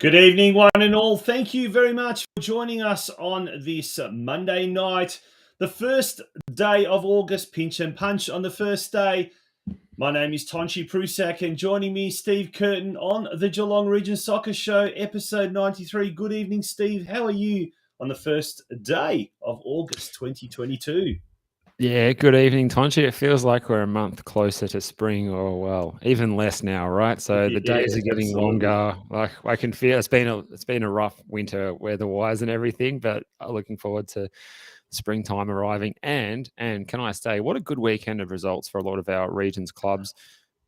Good evening, one and all. Thank you very much for joining us on this Monday night, the first day of August. Pinch and punch on the first day. My name is Tonchi Prusak, and joining me, Steve Curtin on the Geelong Region Soccer Show, episode 93. Good evening, Steve. How are you on the first day of August 2022? Yeah, good evening, Tonchi. It feels like we're a month closer to spring, or well, even less now, right? So the days are getting longer. Like I can feel it's been a rough winter weather-wise and everything, but looking forward to springtime arriving. And can I say, what a good weekend of results for a lot of our region's clubs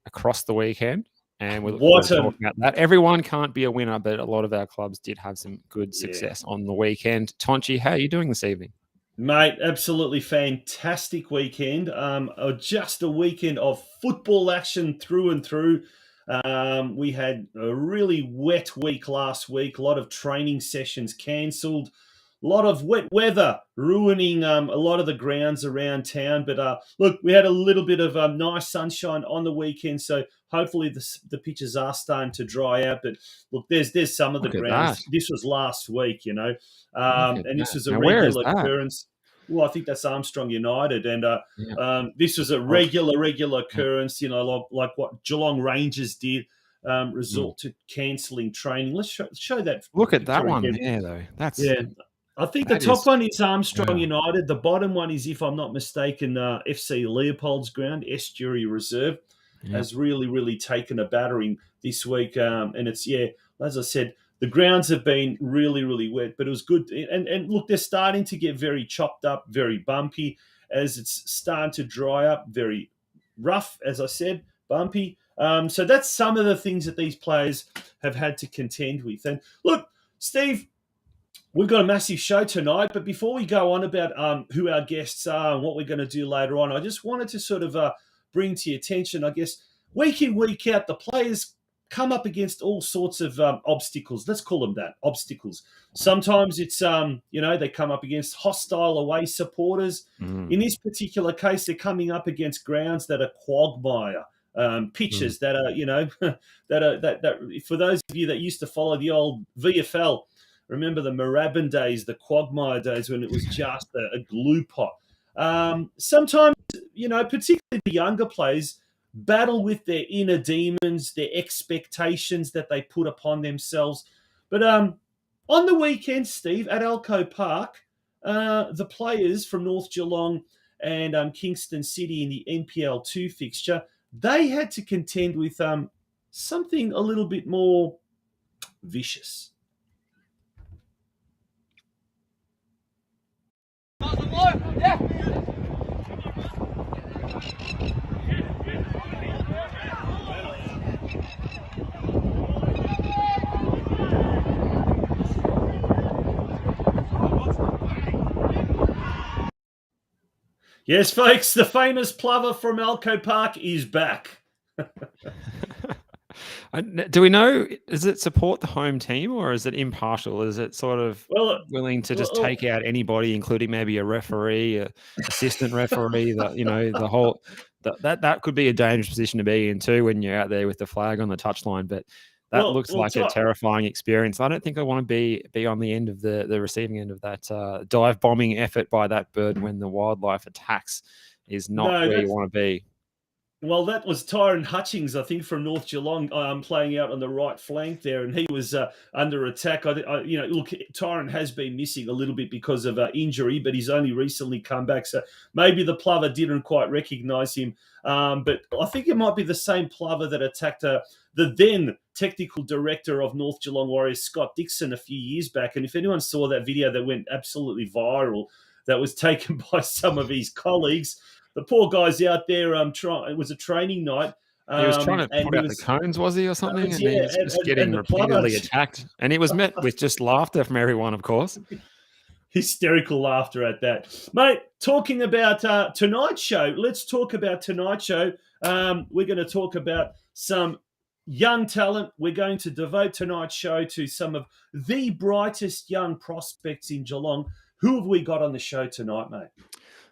across the weekend. And we look forward to talking about that. Everyone can't be a winner, but a lot of our clubs did have some good success on the weekend. Tonchi, how are you doing this evening? Mate, absolutely fantastic weekend. Just a weekend of football action through and through. We had a really wet week last week. A lot of training sessions cancelled. A lot of wet weather ruining a lot of the grounds around town. But look, we had a little bit of nice sunshine on the weekend, so hopefully the pitches are starting to dry out. But look, there's some of the grounds. This was last week, you know, and this was a regular occurrence. Well, I think that's Armstrong United, and this was a regular occurrence. You know, like what Geelong Rangers did. Resort to cancelling training. Let's show that. Look at that one there, though. I think the top one is Armstrong United. The bottom one is, if I'm not mistaken, FC Leopold's ground, Estuary Reserve, has really taken a battering this week. And it's, as I said, the grounds have been really wet, but it was good. And look, they're starting to get very chopped up, very bumpy as it's starting to dry up, very rough, as I said, bumpy. So that's some of the things that these players have had to contend with. And look, Steve, we've got a massive show tonight, but before we go on about who our guests are and what we're going to do later on, I just wanted to sort of bring to your attention, I guess, week in, week out, the players come up against all sorts of obstacles. Let's call them that, obstacles. Sometimes it's, they come up against hostile away supporters. In this particular case, they're coming up against grounds that are quagmire, pitches that are, that for those of you that used to follow the old VFL, remember the Moorabbin days, the quagmire days when it was just a glue pot. Sometimes, particularly the younger players, battle with their inner demons, their expectations that they put upon themselves. But on the weekend, Steve, at Alco Park, the players from North Geelong and Kingston City in the NPL 2 fixture, they had to contend with something a little bit more vicious. Yes, folks, the famous plover from Alco Park is back. Do we know, does it support the home team or is it impartial? Is it sort of willing to just take out anybody, including maybe a referee, a assistant referee, the whole that could be a dangerous position to be in too when you're out there with the flag on the touchline. But that looks like a terrifying experience. I don't think I want to be on the end of the receiving end of that dive bombing effort by that bird when the wildlife attacks is not where you want to be. Well, that was Tyron Hutchings, I think, from North Geelong, playing out on the right flank there, and he was under attack. Look, Tyron has been missing a little bit because of injury, but he's only recently come back, so maybe the plover didn't quite recognise him. But I think it might be the same plover that attacked the then technical director of North Geelong Warriors, Scott Dixon, a few years back. And if anyone saw that video that went absolutely viral, that was taken by some of his colleagues. The poor guy's out there. It was a training night. He was trying to put out the cones, was he, or something? And he was just getting repeatedly attacked. And it was met with just laughter from everyone, of course. Hysterical laughter at that. Mate, talking about tonight's show, let's talk about tonight's show. We're going to talk about some young talent. We're going to devote tonight's show to some of the brightest young prospects in Geelong. Who have we got on the show tonight, mate?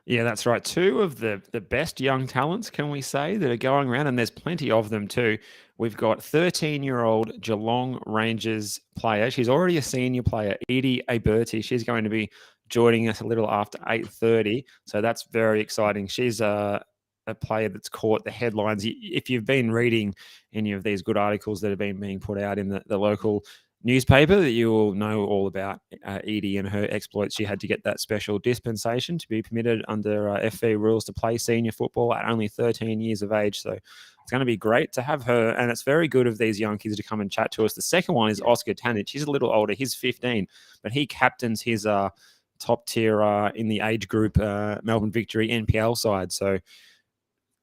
Yeah, that's right. Two of the best young talents, can we say, that are going around, and there's plenty of them too. We've got 13-year-old Geelong Rangers player. She's already a senior player, EDE Aiberti. She's going to be joining us a little after 8:30, so that's very exciting. She's a player that's caught the headlines. If you've been reading any of these good articles that have been being put out in the local newspaper, that you will know all about EDE and her exploits. She had to get that special dispensation to be permitted under FV rules to play senior football at only 13 years of age. So it's going to be great to have her, and it's very good of these young kids to come and chat to us. The second one is Oscar Tanich. He's a little older. He's 15, but he captains his top tier in the age group Melbourne Victory NPL side. So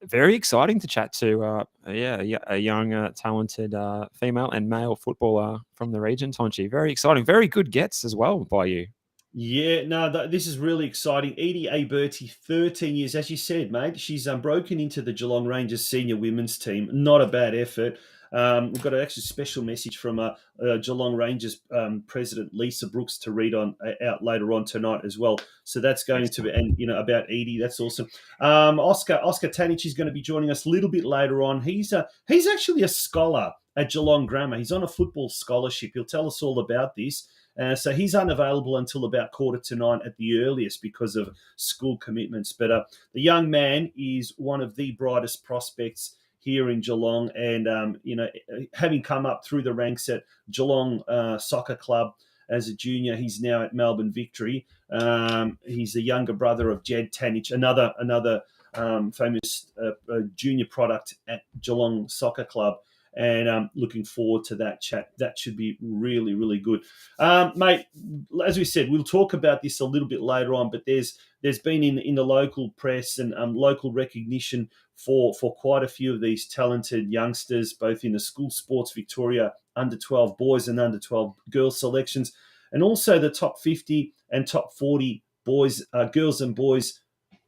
very exciting to chat to a young, talented female and male footballer from the region, Tonchi. Very exciting. Very good gets as well by you. Yeah, no, this is really exciting. EDE Aiberti, 13 years. As you said, mate, she's broken into the Geelong Rangers senior women's team. Not a bad effort. We've got an actually special message from Geelong Rangers president Lisa Brooks to read out later on tonight as well. So that's going to be, and about EDE, that's awesome. Oscar Tanich is going to be joining us a little bit later on. He's actually a scholar at Geelong Grammar. He's on a football scholarship. He'll tell us all about this. So he's unavailable until about 8:45 at the earliest because of school commitments. But the young man is one of the brightest prospects here in Geelong, and having come up through the ranks at Geelong Soccer Club as a junior, he's now at Melbourne Victory. He's the younger brother of Jed Tanich, another famous junior product at Geelong Soccer Club, and I'm looking forward to that chat. That should be really, really good. Mate, as we said, we'll talk about this a little bit later on, but there's been in the local press and local recognition for quite a few of these talented youngsters, both in the School Sports Victoria under-12 boys and under-12 girls selections, and also the top 50 and top 40 girls and boys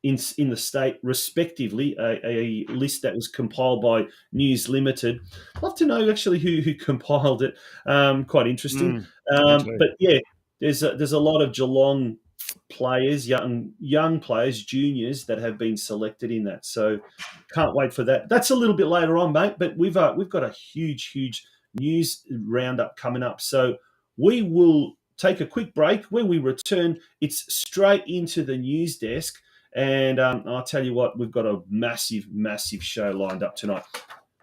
in the state, respectively, a list that was compiled by News Limited. I'd love to know actually who compiled it. Quite interesting. But yeah, there's a lot of Geelong players, young players, juniors that have been selected in that. So can't wait for that. That's a little bit later on, mate. But we've got a huge news roundup coming up. So we will take a quick break. When we return, it's straight into the news desk. And I'll tell you what, we've got a massive show lined up tonight.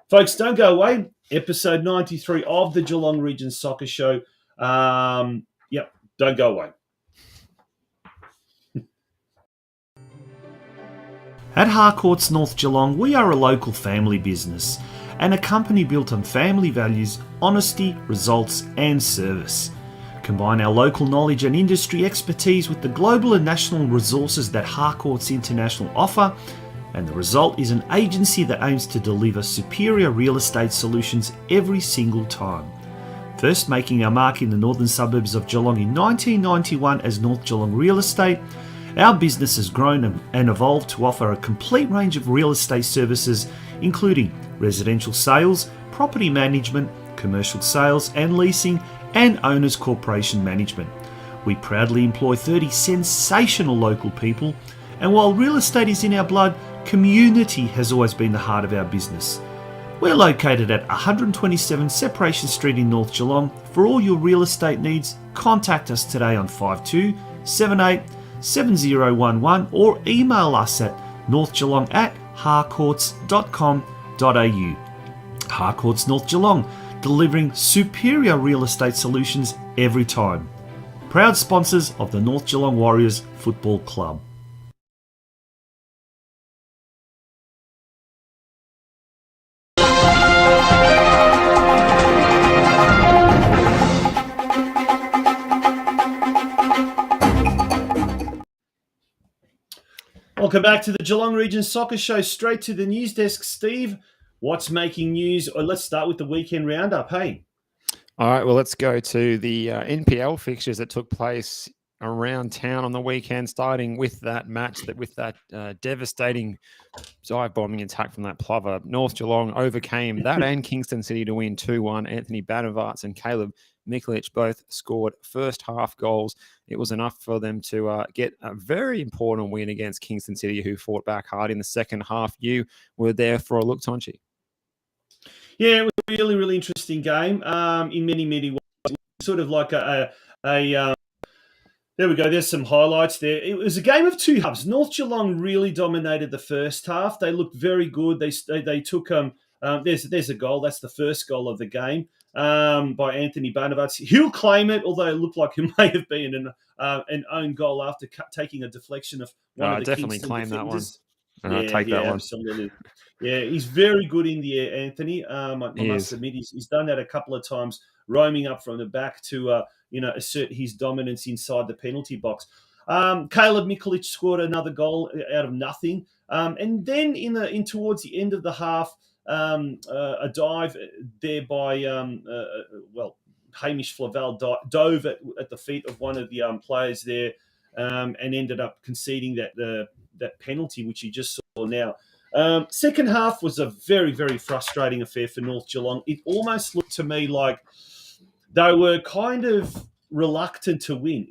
Folks, don't go away. Episode 93 of the Geelong Region Soccer Show. Don't go away. At Harcourts North Geelong, we are a local family business and a company built on family values, honesty, results and service. Combine our local knowledge and industry expertise with the global and national resources that Harcourts International offer, and the result is an agency that aims to deliver superior real estate solutions every single time. First making our mark in the northern suburbs of Geelong in 1991 as North Geelong Real Estate, our business has grown and evolved to offer a complete range of real estate services, including residential sales, property management, commercial sales and leasing, and owners corporation management. We proudly employ 30 sensational local people, and while real estate is in our blood, community has always been the heart of our business. We're located at 127 Separation Street in North Geelong. For all your real estate needs, contact us today on 52 78 7011 or email us at northgeelong@harcourts.com.au. Harcourts North Geelong, delivering superior real estate solutions every time. Proud sponsors of the North Geelong Warriors Football Club. Welcome back to the Geelong Region Soccer Show. Straight to the news desk, Steve. What's making news? Let's start with the weekend roundup, hey? All right, well, let's go to the NPL fixtures that took place around town on the weekend, starting with that match, with that devastating dive-bombing attack from that plover. North Geelong overcame that and Kingston City to win 2-1. Anthony Banavarts and Caleb Mikulich both scored first half goals. It was enough for them to get a very important win against Kingston City, who fought back hard in the second half. You were there for a look, Tonchi. Yeah, it was a really, really interesting game in many, many ways. It was sort of like there we go. There's some highlights there. It was a game of two halves. North Geelong really dominated the first half. They looked very good. They took there's a goal. That's the first goal of the game by Anthony Banavarts. He'll claim it, although it looked like it may have been an own goal after taking a deflection of one of the definitely Kingston claim defenders. That one. Take that one. Absolutely. Yeah, he's very good in the air, Anthony. I must admit, he's done that a couple of times, roaming up from the back to assert his dominance inside the penalty box. Caleb Mikulich scored another goal out of nothing, and then in towards the end of the half, a dive there by Hamish Flavel dove at the feet of one of the players there, and ended up conceding that penalty, which he just saw now. Second half was a very, very frustrating affair for North Geelong. It almost looked to me like they were kind of reluctant to win.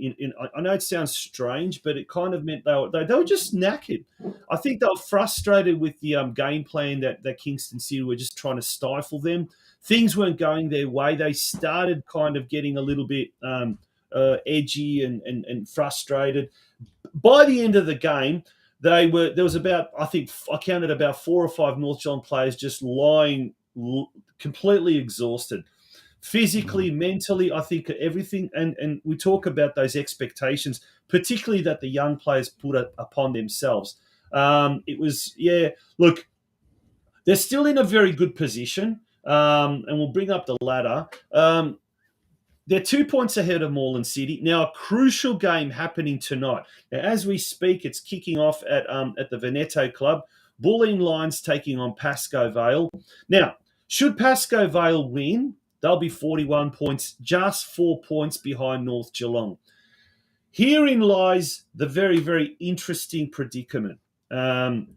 I know it sounds strange, but it kind of meant they were just knackered. I think they were frustrated with the game plan that Kingston City were just trying to stifle them. Things weren't going their way. They started kind of getting a little bit edgy and frustrated. By the end of the game, there was about, I think I counted about 4 or 5 North Geelong players just lying completely exhausted. Physically, mentally, I think everything, and we talk about those expectations, particularly that the young players put upon themselves. Look, they're still in a very good position, and we'll bring up the ladder. They're 2 points ahead of Moreland City. Now, a crucial game happening tonight. Now, as we speak, it's kicking off at the Veneto Club. Bulleen Lions taking on Pascoe Vale. Now, should Pascoe Vale win, they'll be 41 points, just 4 points behind North Geelong. Herein lies the very, very interesting predicament. Round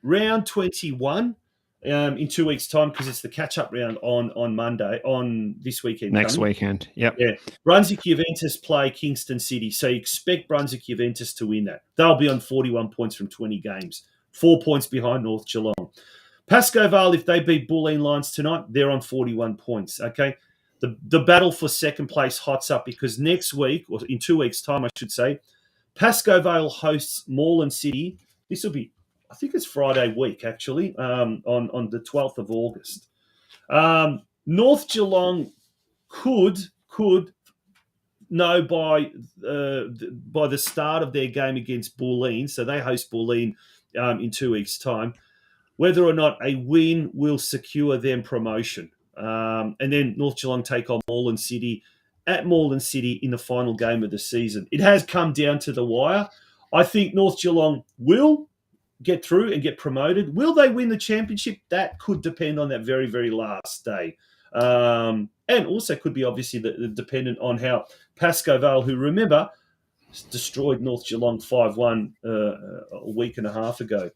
21 in 2 weeks' time, because it's the catch-up round on Monday, on this weekend. Next weekend, yep. Yeah. Brunswick Juventus play Kingston City, so you expect Brunswick Juventus to win that. They'll be on 41 points from 20 games, 4 points behind North Geelong. Pascoe Vale, if they beat Bulleen Lions tonight, they're on 41 points, okay? The battle for second place hots up because next week, or in 2 weeks' time, I should say, Pascoe Vale hosts Moreland City. This will be, I think it's Friday week, actually, on the 12th of August. North Geelong could know by the start of their game against Bulleen, so they host Bulleen in 2 weeks' time, whether or not a win will secure them promotion. And then North Geelong take on Moreland City at Moreland City in the final game of the season. It has come down to the wire. I think North Geelong will get through and get promoted. Will they win the championship? That could depend on that very, very last day. And also could be obviously dependent on how Pascoe Vale, who, remember, destroyed North Geelong 5-1 a week and a half ago.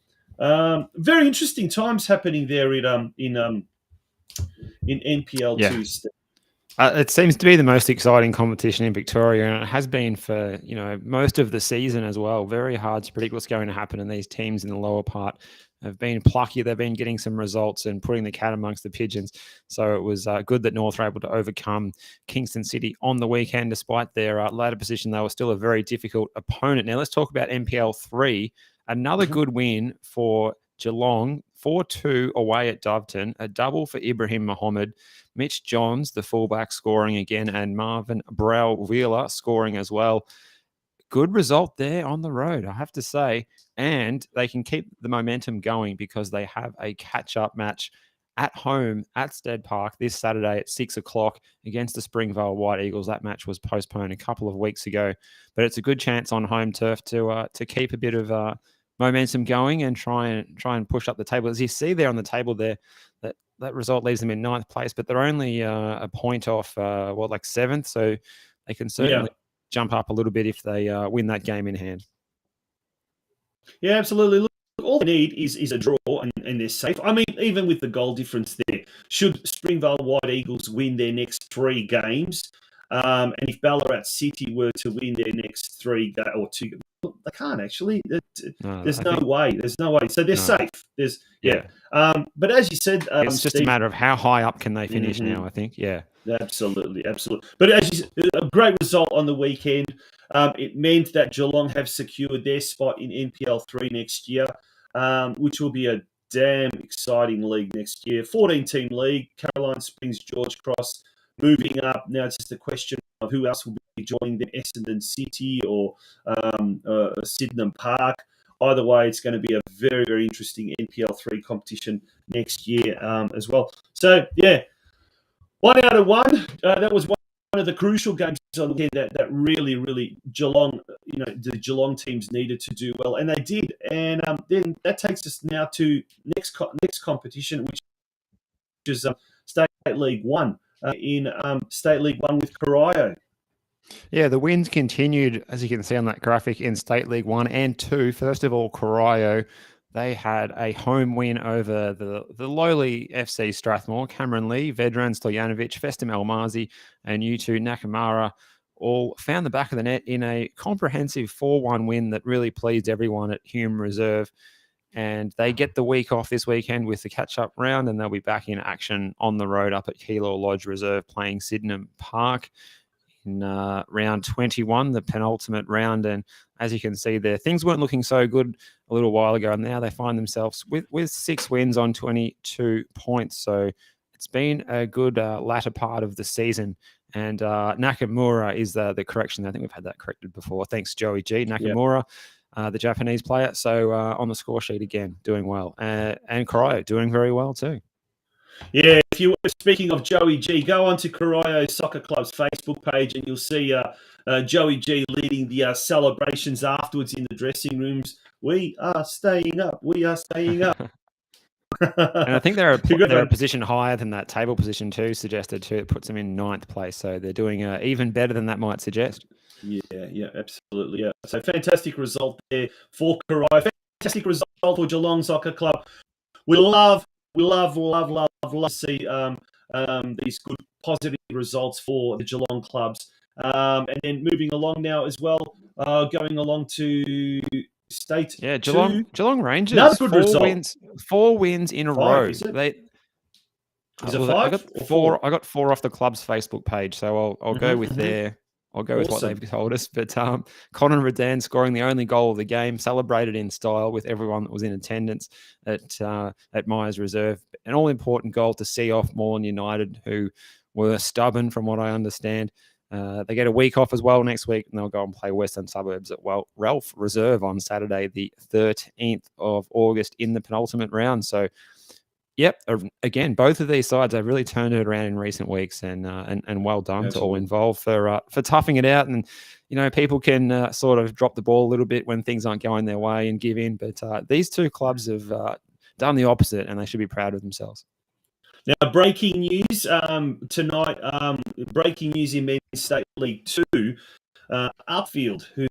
Very interesting times happening there in in NPL 2. It seems to be the most exciting competition in Victoria, and it has been for most of the season as well. Very hard to predict what's going to happen, and these teams in the lower part have been plucky. They've been getting some results and putting the cat amongst the pigeons. So it was good that North were able to overcome Kingston City on the weekend, despite their ladder position. They were still a very difficult opponent. Now let's talk about NPL 3. Another good win for Geelong, 4-2 away at Doveton, a double for Ibrahim Mohammed, Mitch Johns, the fullback, scoring again, and Marvin Brow-Wheeler scoring as well. Good result there on the road, I have to say, and they can keep the momentum going because they have a catch-up match at home at Stead Park this Saturday at 6 o'clock against the Springvale White Eagles. That match was postponed a couple of weeks ago, but it's a good chance on home turf to keep a bit of momentum going and try and push up the table. As you see there on the table there, that result leaves them in 9th place, but they're only a point off, 7th, so they can certainly jump up a little bit if they win that game in hand. Yeah, absolutely. Look, all they need is a draw, and they're safe. I mean, even with the goal difference there, should Springvale White Eagles win their next 3 games, and if Ballarat City were to win their next 3 or 2, they can't actually. There's no way. There's no way. So they're safe. But as you said, it's just Steve, a matter of how high up can they finish now, I think. Yeah. Absolutely. But as you said, a great result on the weekend. It meant that Geelong have secured their spot in NPL 3 next year, which will be a damn exciting league next year. 14-team league, Caroline Springs, George Cross moving up. Now it's just a question of who else will be joining them, Essendon City or Sydenham Park. Either way, it's going to be a very, very interesting NPL 3 competition next year as well. So, 1 out of 1. That was one of the crucial games on the weekend that really, really Geelong, the Geelong teams needed to do well, and they did. And then that takes us now to next competition, which is State League 1 in State League 1 with Corio. Yeah, the wins continued, as you can see on that graphic, in State League 1 and 2. First of all, Corio, they had a home win over the lowly FC Strathmore. Cameron Lee, Vedran Stojanovic, Festim Almazi, and Yutu Nakamura all found the back of the net in a comprehensive 4-1 win that really pleased everyone at Hume Reserve. And they get the week off this weekend with the catch-up round, and they'll be back in action on the road up at Keilor Lodge Reserve playing Sydenham Park in round 21, the penultimate round. And as you can see there, things weren't looking so good a little while ago, and now they find themselves with 6 wins on 22 points. So it's been a good latter part of the season. And Nakamura is the correction. I think we've had that corrected before. Thanks, Joey G. Nakamura, the Japanese player. So on the score sheet again, doing well. And Corio doing very well too. Yeah, if you were speaking of Joey G, go on to Corio Soccer Club's Facebook page and you'll see Joey G leading the celebrations afterwards in the dressing rooms. We are staying up. We are staying up. And I think they're a position higher than that table position too, suggested too. It puts them in 9th place. So they're doing even better than that might suggest. Yeah, absolutely. Yeah. So fantastic result there for Corio. Fantastic result for Geelong Soccer Club. We love to see these good positive results for the Geelong clubs. And then moving along now as well, going along to State 2. Geelong Rangers. Another good result. 4 wins in a row. Is it 5 I got 4 off the club's Facebook page, so I'll go with with what they've told us. But Connor Redan scoring the only goal of the game, celebrated in style with everyone that was in attendance at Myers Reserve. An all-important goal to see off Moreland United, who were stubborn from what I understand. They get a week off as well next week, and they'll go and play Western Suburbs at Ralph Reserve on Saturday, the 13th of August in the penultimate round. So, yep, again, both of these sides have really turned it around in recent weeks, and well done Absolutely. To all involved for toughing it out. And people can sort of drop the ball a little bit when things aren't going their way and give in, but these 2 clubs have done the opposite, and they should be proud of themselves. Now, breaking news tonight. Breaking news in Men's State League 2. Upfield, who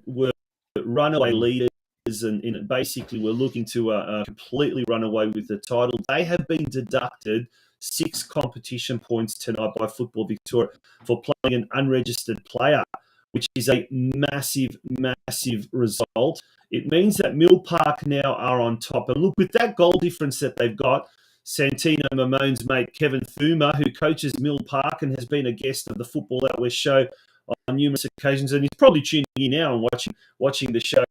were runaway leaders and basically were looking to completely run away with the title. They have been deducted 6 competition points tonight by Football Victoria for playing an unregistered player, which is a massive, massive result. It means that Mill Park now are on top. And look, with that goal difference that they've got, Santino Mamone's mate Kevin Thuma, who coaches Mill Park and has been a guest of the Football Out West show on numerous occasions, and he's probably tuning in now and watching the show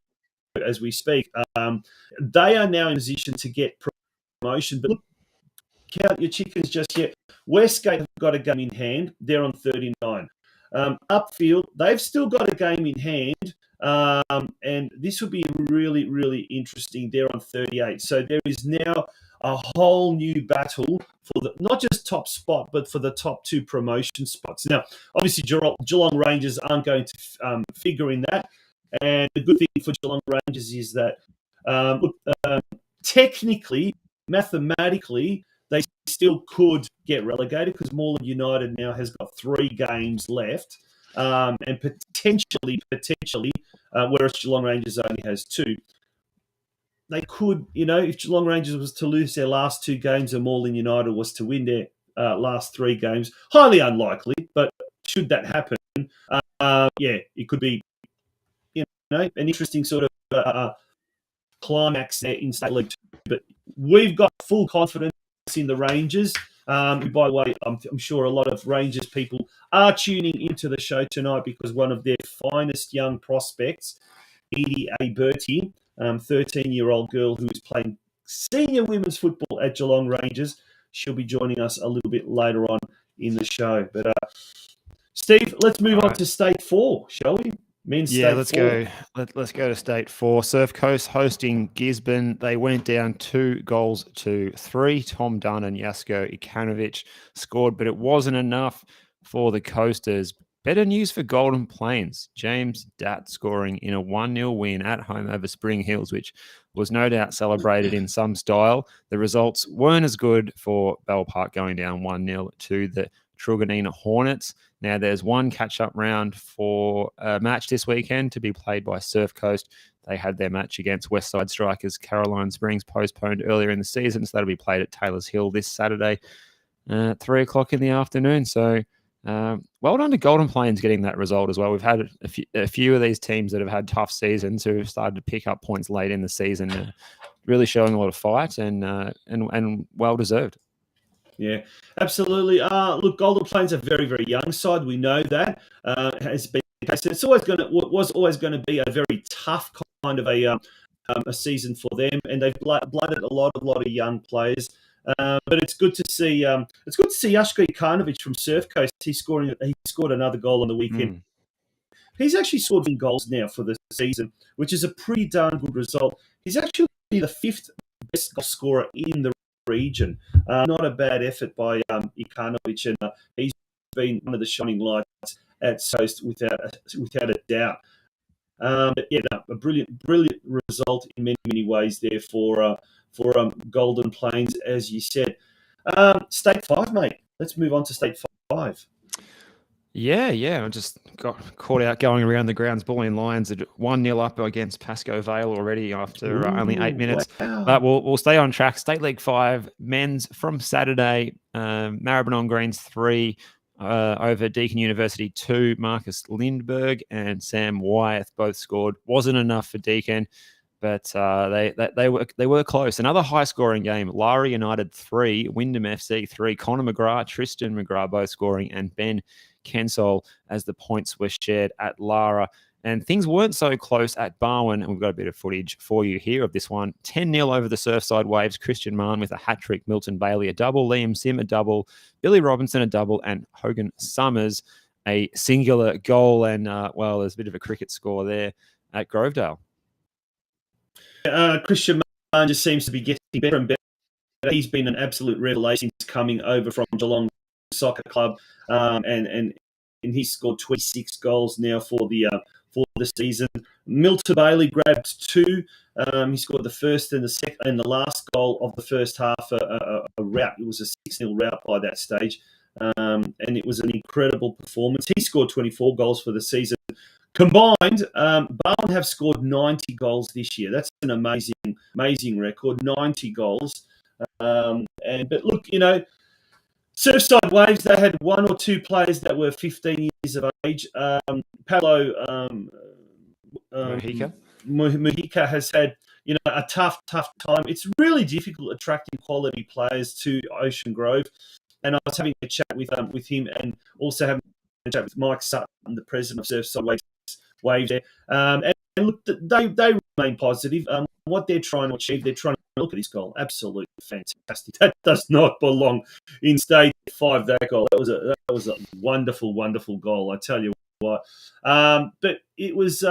as we speak. They are now in position to get promotion. But look, count your chickens just yet. Westgate have got a game in hand. They're on 39. Upfield, they've still got a game in hand. And this will be really, really interesting. They're on 38. So there is now a whole new battle for the not just top spot, but for the top 2 promotion spots. Now, obviously, Geelong Rangers aren't going to figure in that. And the good thing for Geelong Rangers is that technically, mathematically, they still could get relegated because Moreland United now has got 3 games left. And potentially, whereas Geelong Rangers only has 2, they could, if Geelong Rangers was to lose their last 2 games and Moreland United was to win their last 3 games, highly unlikely, but should that happen, it could be, an interesting sort of climax there in State League 2. But we've got full confidence in the Rangers. By the way, I'm sure a lot of Rangers people are tuning into the show tonight because one of their finest young prospects, EDE Aiberti, 13-year-old girl who is playing senior women's football at Geelong Rangers, she'll be joining us a little bit later on in the show. But Steve, let's move on to State 4, shall we? Let's go. Let's go to State 4. Surf Coast hosting Gisborne. They went down 2-3. Tom Dunn and Jasko Ikanovich scored, but it wasn't enough for the Coasters. Better news for Golden Plains. James Datt scoring in a 1-0 win at home over Spring Hills, which was no doubt celebrated in some style. The results weren't as good for Bell Park going down 1-0 to the Truganina Hornets. Now, there's one catch-up round for a match this weekend to be played by Surf Coast. They had their match against Westside Strikers Caroline Springs postponed earlier in the season, so that'll be played at Taylor's Hill this Saturday at 3 o'clock in the afternoon. So well done to Golden Plains getting that result as well. We've had a few of these teams that have had tough seasons who have started to pick up points late in the season, really showing a lot of fight and well-deserved. Yeah, absolutely. Look, Golden Plains are a very, very young side. We know that has been the case. It's was always going to be a very tough kind of a season for them, and they've blooded a lot of young players. But it's good to see. It's good to see Jasko Ikanovich from Surf Coast. He scored another goal on the weekend. He's actually scored 10 goals now for the season, which is a pretty darn good result. He's actually the 5th best goal scorer in the region. Not a bad effort by Ikanovich, and he's been one of the shining lights at Coast without a doubt. A brilliant result in many ways there for Golden Plains, as you said. State 5, mate. Let's move on to State 5. Yeah. I just got caught out going around the grounds. Bulleen Lions at 1-0 up against Pascoe Vale already after only 8 minutes. Wow. But we'll stay on track. State League 5 men's from Saturday. Maribyrnong Greens 3 over Deakin University 2. Marcus Lindberg and Sam Wyeth both scored. Wasn't enough for Deakin, but they were close. Another high-scoring game. Lara United 3, Wyndham FC 3. Connor McGrath, Tristan McGrath both scoring, and Ben Kensol as the points were shared at Lara. And things weren't so close at Barwon, and we've got a bit of footage for you here of this one. 10-0 over the Surfside Waves. Christian Mann with a hat-trick, Milton Bailey a double, Liam Sim a double, Billy Robinson a double, and Hogan Summers a singular goal. And, there's a bit of a cricket score there at Grovedale. Christian Mann just seems to be getting better and better. He's been an absolute revelation coming over from Geelong Soccer Club, and he's scored 26 goals now for the season. Milton Bailey grabbed 2. He scored the first and the second and the last goal of the first half. A rout. It was a 6-0 rout by that stage, and it was an incredible performance. He scored 24 goals for the season. Combined, Barwon have scored 90 goals this year. That's an amazing record. 90 goals. But look, Surfside Waves, they had one or two players that were 15 years of age. Palo Mujica has had a tough time. It's really difficult attracting quality players to Ocean Grove. And I was having a chat with him, and also having a chat with Mike Sutton, the president of Surfside Waves there. And look, they remain positive. What they're trying to achieve, they're trying to look at this goal. Absolutely fantastic. That does not belong in Stage 5, that goal. That was a wonderful, wonderful goal, I tell you what. But it was,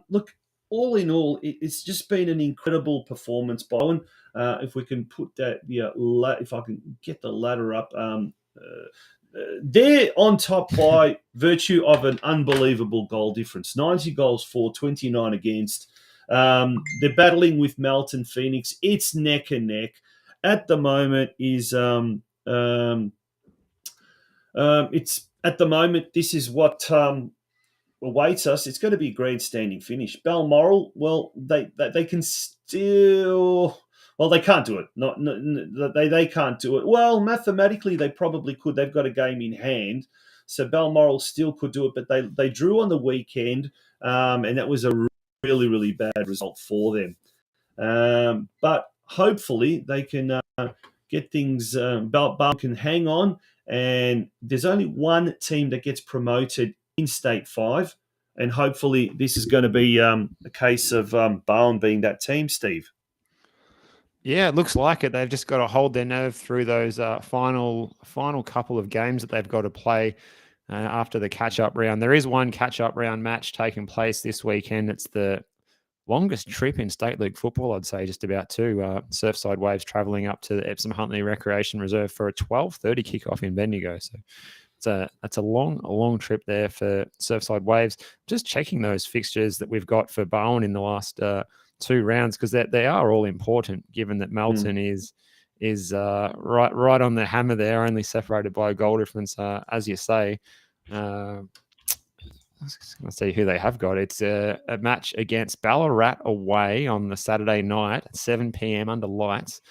look, all in all, it's just been an incredible performance by Owen. If we can put that, if I can get the ladder up, they're on top by virtue of an unbelievable goal difference. 90 goals for, 29 against. They're battling with Melton Phoenix. It's neck and neck. At the moment is it's at the moment this is what awaits us. It's going to be a grandstanding finish. Balmoral, well, they can still. Well, they can't do it. They can't do it. Well, mathematically, they probably could. They've got a game in hand, so Balmoral still could do it. But they drew on the weekend, and that was a really, really bad result for them. But hopefully, they can get things. Balmoral can hang on, and there's only one team that gets promoted in State 5, and hopefully, this is going to be a case of Bowen being that team, Steve. Yeah, it looks like it. They've just got to hold their nerve through those final couple of games that they've got to play after the catch-up round. There is one catch-up round match taking place this weekend. It's the longest trip in State League football, I'd say, just about two. Surfside Waves travelling up to the Epsom Huntley Recreation Reserve for a 12:30 kickoff in Bendigo. So it's a long trip there for Surfside Waves. Just checking those fixtures that we've got for Bowen in the last two rounds, because they are all important, given that Melton is right on the hammer there, only separated by a goal difference, as you say. Let's see who they have got. It's a match against Ballarat away on the Saturday night at 7 p.m. under lights,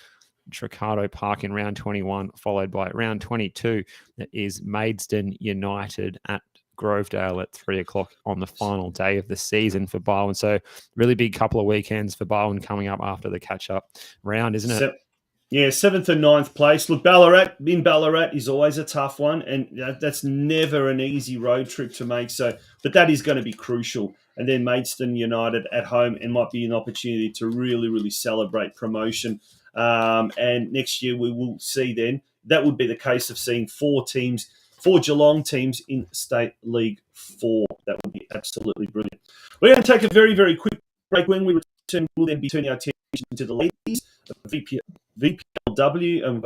Tricardo Park in round 21, followed by round 22. That is Maidstone United at Grovedale at 3 o'clock on the final day of the season for Bowen. So really big couple of weekends for Bowen coming up after the catch-up round, isn't it? Yeah, 7th and 9th place. Look, Ballarat is always a tough one, and that's never an easy road trip to make. But that is going to be crucial. And then Maidstone United at home, and might be an opportunity to really, really celebrate promotion. And next year we will see then, that would be the case of seeing four Geelong teams in State League 4. That would be absolutely brilliant. We're going to take a very, very quick break. When we return, we'll then be turning our attention to the ladies of VPLW, and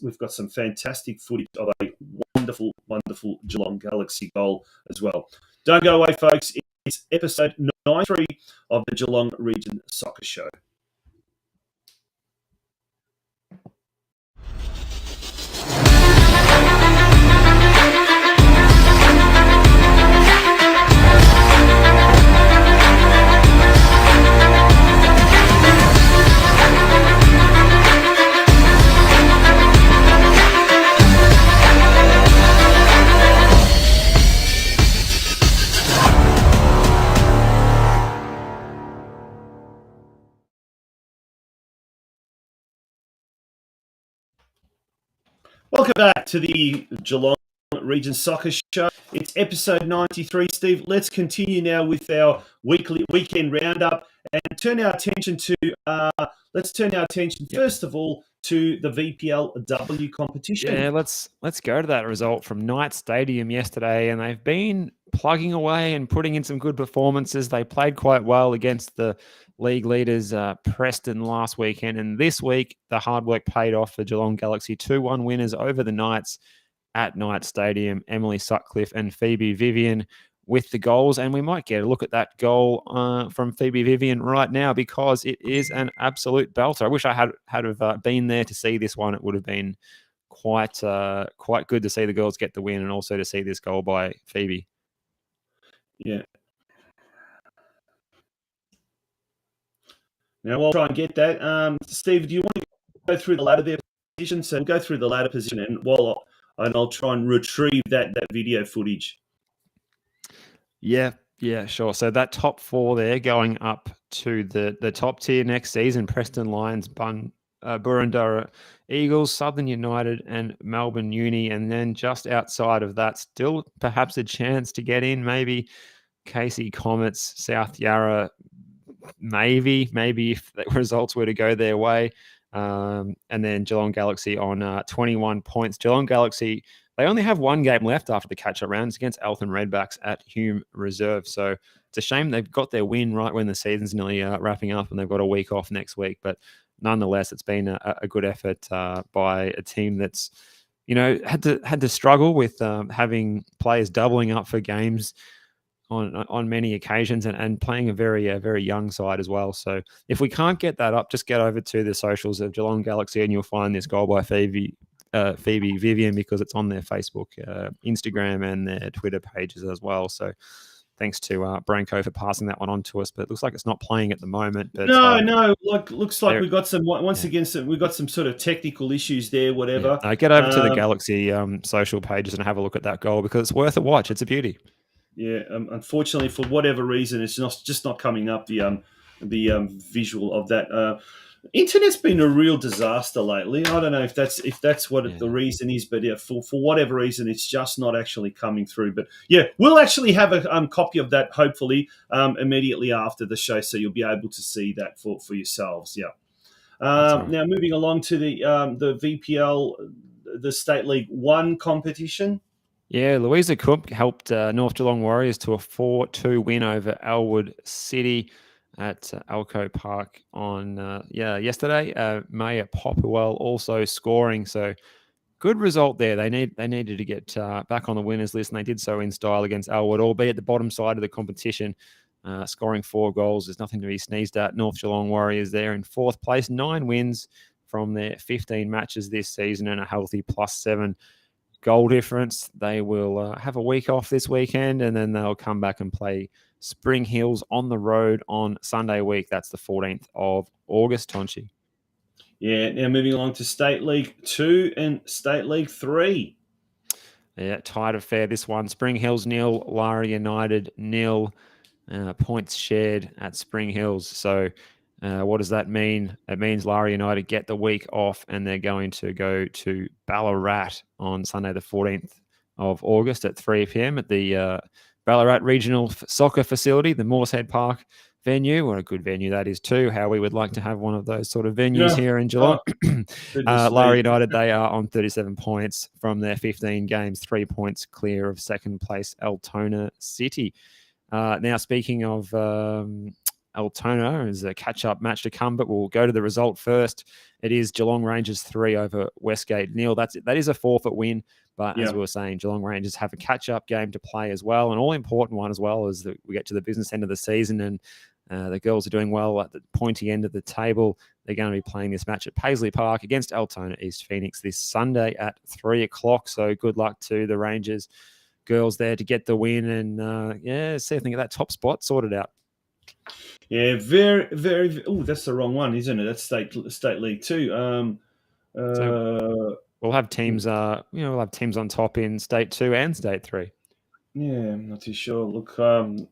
we've got some fantastic footage of a wonderful, wonderful Geelong Galaxy goal as well. Don't go away, folks. It's episode 93 of the Geelong Region Soccer Show. Welcome back to the Geelong Region Soccer Show. It's episode 93, Steve. Let's continue now with our weekend roundup and turn our attention to, first of all, to the VPLW competition. Yeah, let's go to that result from Knight Stadium yesterday, and they've been plugging away and putting in some good performances. They played quite well against the league leaders Preston last weekend, and this week the hard work paid off for Geelong Galaxy. 2-1 winners over the Knights at Knight Stadium. Emily Sutcliffe and Phoebe Vivian with the goals, and we might get a look at that goal from Phoebe Vivian right now, because it is an absolute belter. I wish I had been there to see this one. It would have been quite good to see the girls get the win, and also to see this goal by Phoebe. Yeah. Now I'll try and get that. Steve, do you want to go through the ladder there position? So we'll go through the ladder position, and while and I'll try and retrieve that video footage. Yeah, sure. So that top 4 there going up to the top tier next season: Preston Lions, Burundara Eagles, Southern United, and Melbourne Uni. And then just outside of that, still perhaps a chance to get in, maybe Casey Comets, South Yarra, maybe if the results were to go their way. And then Geelong Galaxy on 21 points. Geelong Galaxy, they only have one game left after the catch-up rounds against Eltham Redbacks at Hume Reserve. So it's a shame they've got their win right when the season's nearly wrapping up and they've got a week off next week. But nonetheless, it's been a good effort by a team that's, had to struggle with having players doubling up for games on many occasions and playing a very young side as well. So if we can't get that up, just get over to the socials of Geelong Galaxy and you'll find this goal by Phoebe Vivian, because it's on their Facebook, Instagram, and their Twitter pages as well. So thanks to Branko for passing that one on to us. But it looks like it's not playing at the moment. But no, looks like we got some we got some sort of technical issues there. Whatever. Yeah. Get over to the Galaxy social pages and have a look at that goal, because it's worth a watch. It's a beauty. Yeah, unfortunately, for whatever reason, it's just not coming up, the visual of that. Internet's been a real disaster lately. I don't know if that's what the reason is, but yeah, for whatever reason, it's just not actually coming through. But yeah, we'll actually have a copy of that hopefully immediately after the show, so you'll be able to see that for yourselves. Yeah. Right. Now moving along to the VPL, the State League 1 competition. Yeah, Louisa Cook helped North Geelong Warriors to a 4-2 win over Elwood City at Alco Park on yesterday. Maya Popwell also scoring, so good result there. They needed to get back on the winners list, and they did so in style against Elwood, albeit at the bottom side of the competition, scoring 4 goals. There's nothing to be sneezed at. North Geelong Warriors there in 4th place, 9 wins from their 15 matches this season and a healthy +7 goal difference. They will have a week off this weekend, and then they'll come back and play Spring Hills on the road on Sunday week. That's the 14th of August, Tonchi. Yeah, now moving along to State League 2 and State League 3. Yeah, tight affair this one. Spring Hills 0, Lara United 0. Points shared at Spring Hills. So what does that mean? It means Lara United get the week off, and they're going to go to Ballarat on Sunday the 14th of August at 3 p.m. at the Ballarat Regional Soccer Facility, the Moorshead Park venue. What a good venue that is too. How we would like to have one of those sort of venues here in Geelong. Lara United, they are on 37 points from their 15 games, 3 points clear of second place Altona City. Now, speaking of Altona, is a catch-up match to come, but we'll go to the result first. It is Geelong Rangers 3 over Westgate 0. That is a forfeit win, but as we were saying, Geelong Rangers have a catch-up game to play as well, an all-important one as well, as we get to the business end of the season, and the girls are doing well at the pointy end of the table. They're going to be playing this match at Paisley Park against Altona East Phoenix this Sunday at 3 o'clock. So good luck to the Rangers girls there to get the win and see if they get that top spot sorted out. Yeah, very, very. Oh, that's the wrong one, isn't it? That's State League 2. So we'll have teams. We'll have teams on top in State 2 and State 3. Yeah, I'm not too sure. Look, don't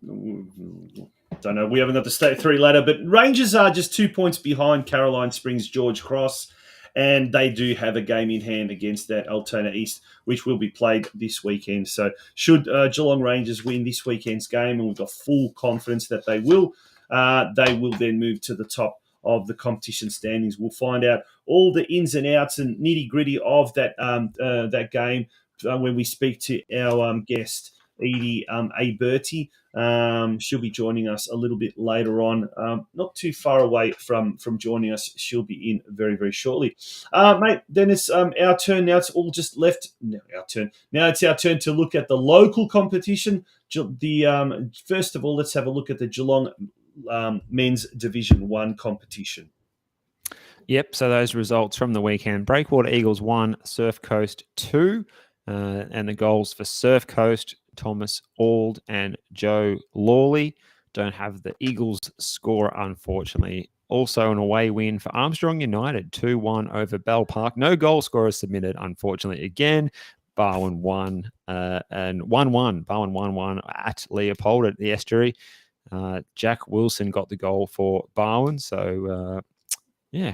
know. We haven't got the State 3 ladder, but Rangers are just 2 points behind Caroline Springs George Cross, and they do have a game in hand against that Altona East, which will be played this weekend. So should Geelong Rangers win this weekend's game, and we've got full confidence that they will then move to the top of the competition standings. We'll find out all the ins and outs and nitty-gritty of that game when we speak to our guest, EDE Aiberti. She'll be joining us a little bit later on, not too far away from joining us. She'll be in very, very shortly. Mate, then it's our turn now. It's all just left. Our turn. Now it's our turn to look at the local competition. First of all, let's have a look at the Geelong Men's Division 1 competition. Yep, so those results from the weekend. Breakwater Eagles 1, Surf Coast 2. And the goals for Surf Coast, Thomas Ald and Joe Lawley. Don't have the Eagles score, unfortunately. Also an away win for Armstrong United, 2-1 over Bell Park. No goal scorers submitted, unfortunately. Again, Barwon won and 1-1. Barwon 1-1 at Leopold at the Estuary. Jack Wilson got the goal for Barwon. So,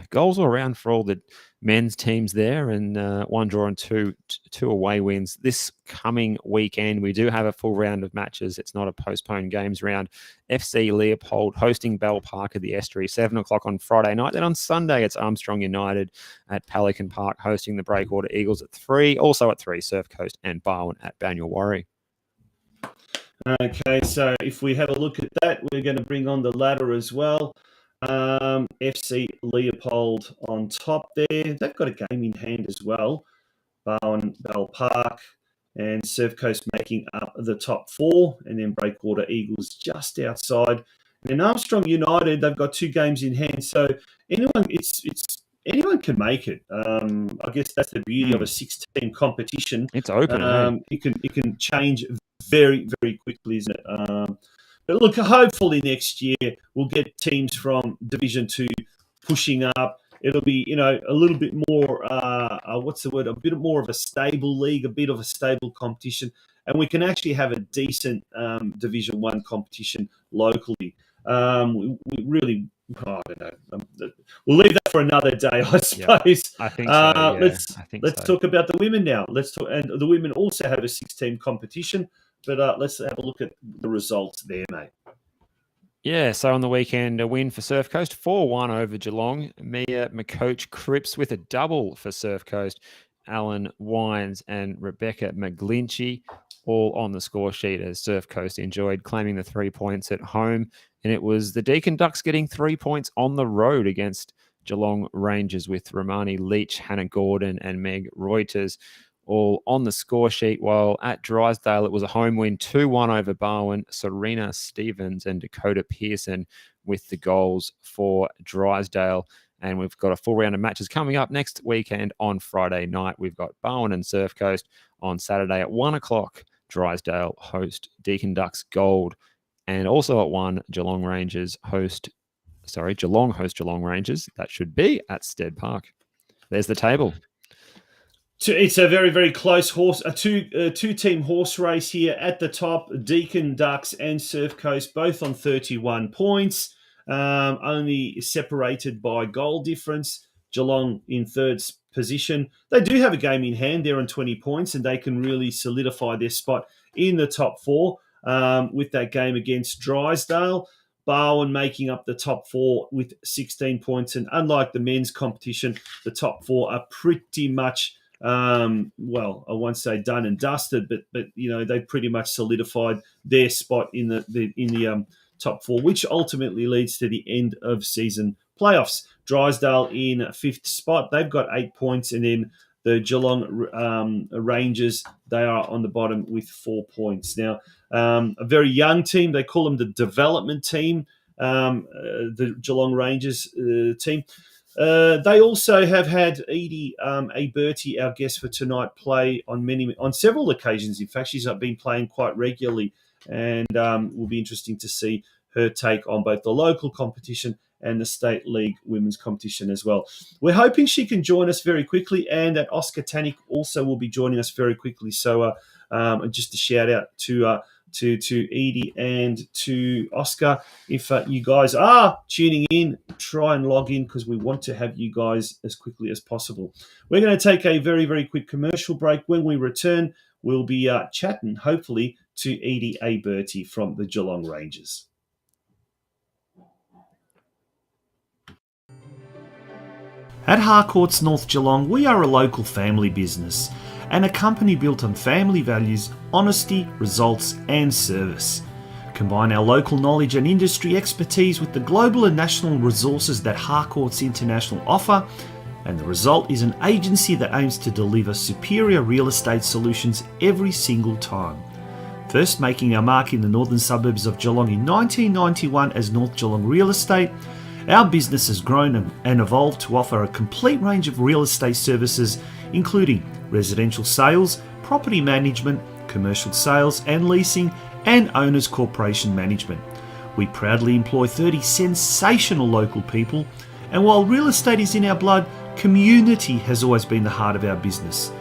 goals all around for all the men's teams there, and one draw and two away wins. This coming weekend, we do have a full round of matches. It's not a postponed games round. FC Leopold hosting Bell Park at the Estuary, 7 o'clock on Friday night. Then on Sunday, it's Armstrong United at Pelican Park hosting the Breakwater Eagles at 3. Also at 3, Surf Coast and Barwon at Banyulwarri. Okay, so if we have a look at that, we're going to bring on the ladder as well. FC Leopold on top there. They've got a game in hand as well. Barwon, Bell Park, and Surf Coast making up the top 4, and then Breakwater Eagles just outside. And then Armstrong United, they've got 2 games in hand, so anyone can make it. I guess that's the beauty of a 6-team competition. It's open. It can change very, very quickly, isn't it? But look, hopefully next year we'll get teams from Division 2 pushing up. It'll be, a little bit more, a bit more of a stable league, a bit of a stable competition, and we can actually have a decent Division 1 competition locally. We really, I don't know. We'll leave that for another day, I suppose. I think so. Let's talk about the women now. And the women also have a 6-team competition. But let's have a look at the results there, mate. Yeah, so on the weekend, a win for Surf Coast, 4-1 over Geelong. Mia McCoach Cripps with a double for Surf Coast. Alan Wines and Rebecca McGlinchey all on the score sheet as Surf Coast enjoyed claiming the 3 points at home. And it was the Deakin Ducks getting 3 points on the road against Geelong Rangers with Romani Leach, Hannah Gordon and Meg Reuters all on the score sheet, while at Drysdale it was a home win, 2-1 over Barwon. Serena Stevens and Dakota Pearson with the goals for Drysdale. And we've got a full round of matches coming up next weekend on Friday night. We've got Barwon and Surf Coast on Saturday at 1 o'clock. Drysdale host Deakin Ducks Gold. And also at 1, Geelong host Geelong Rangers. That should be at Stead Park. There's the table. It's a very, very close two-team horse race here at the top. Deakin Ducks and Surf Coast both on 31 points, only separated by goal difference. Geelong in third position. They do have a game in hand. They're on 20 points, and they can really solidify their spot in the top 4 with that game against Drysdale. Barwon making up the top 4 with 16 points, and unlike the men's competition, the top 4 are pretty much I won't say done and dusted, but they pretty much solidified their spot in the top 4, which ultimately leads to the end of season playoffs. Drysdale in 5th spot, they've got 8 points, and then the Geelong Rangers, they are on the bottom with 4 points. Now, a very young team, they call them the development team, the Geelong Rangers team. They also have had EDE Aiberti, our guest for tonight, play on several occasions. In fact, she's been playing quite regularly, and will be interesting to see her take on both the local competition and the State League women's competition as well. We're hoping she can join us very quickly, and that Oscar Tannick also will be joining us very quickly. So just a shout out to Edie and to Oscar. If you guys are tuning in, try and log in, because we want to have you guys as quickly as possible. We're going to take a very, very quick commercial break. When we return, we'll be chatting, hopefully, to EDE Aiberti from the Geelong Rangers. At Harcourts North Geelong, we are a local family business and a company built on family values, honesty, results and service. Combine our local knowledge and industry expertise with the global and national resources that Harcourts International offer, and the result is an agency that aims to deliver superior real estate solutions every single time. First making our mark in the northern suburbs of Geelong in 1991 as North Geelong Real Estate, our business has grown and evolved to offer a complete range of real estate services, including residential sales, property management, commercial sales and leasing, and owners corporation management. We proudly employ 30 sensational local people, and while real estate is in our blood, community has always been the heart of our business.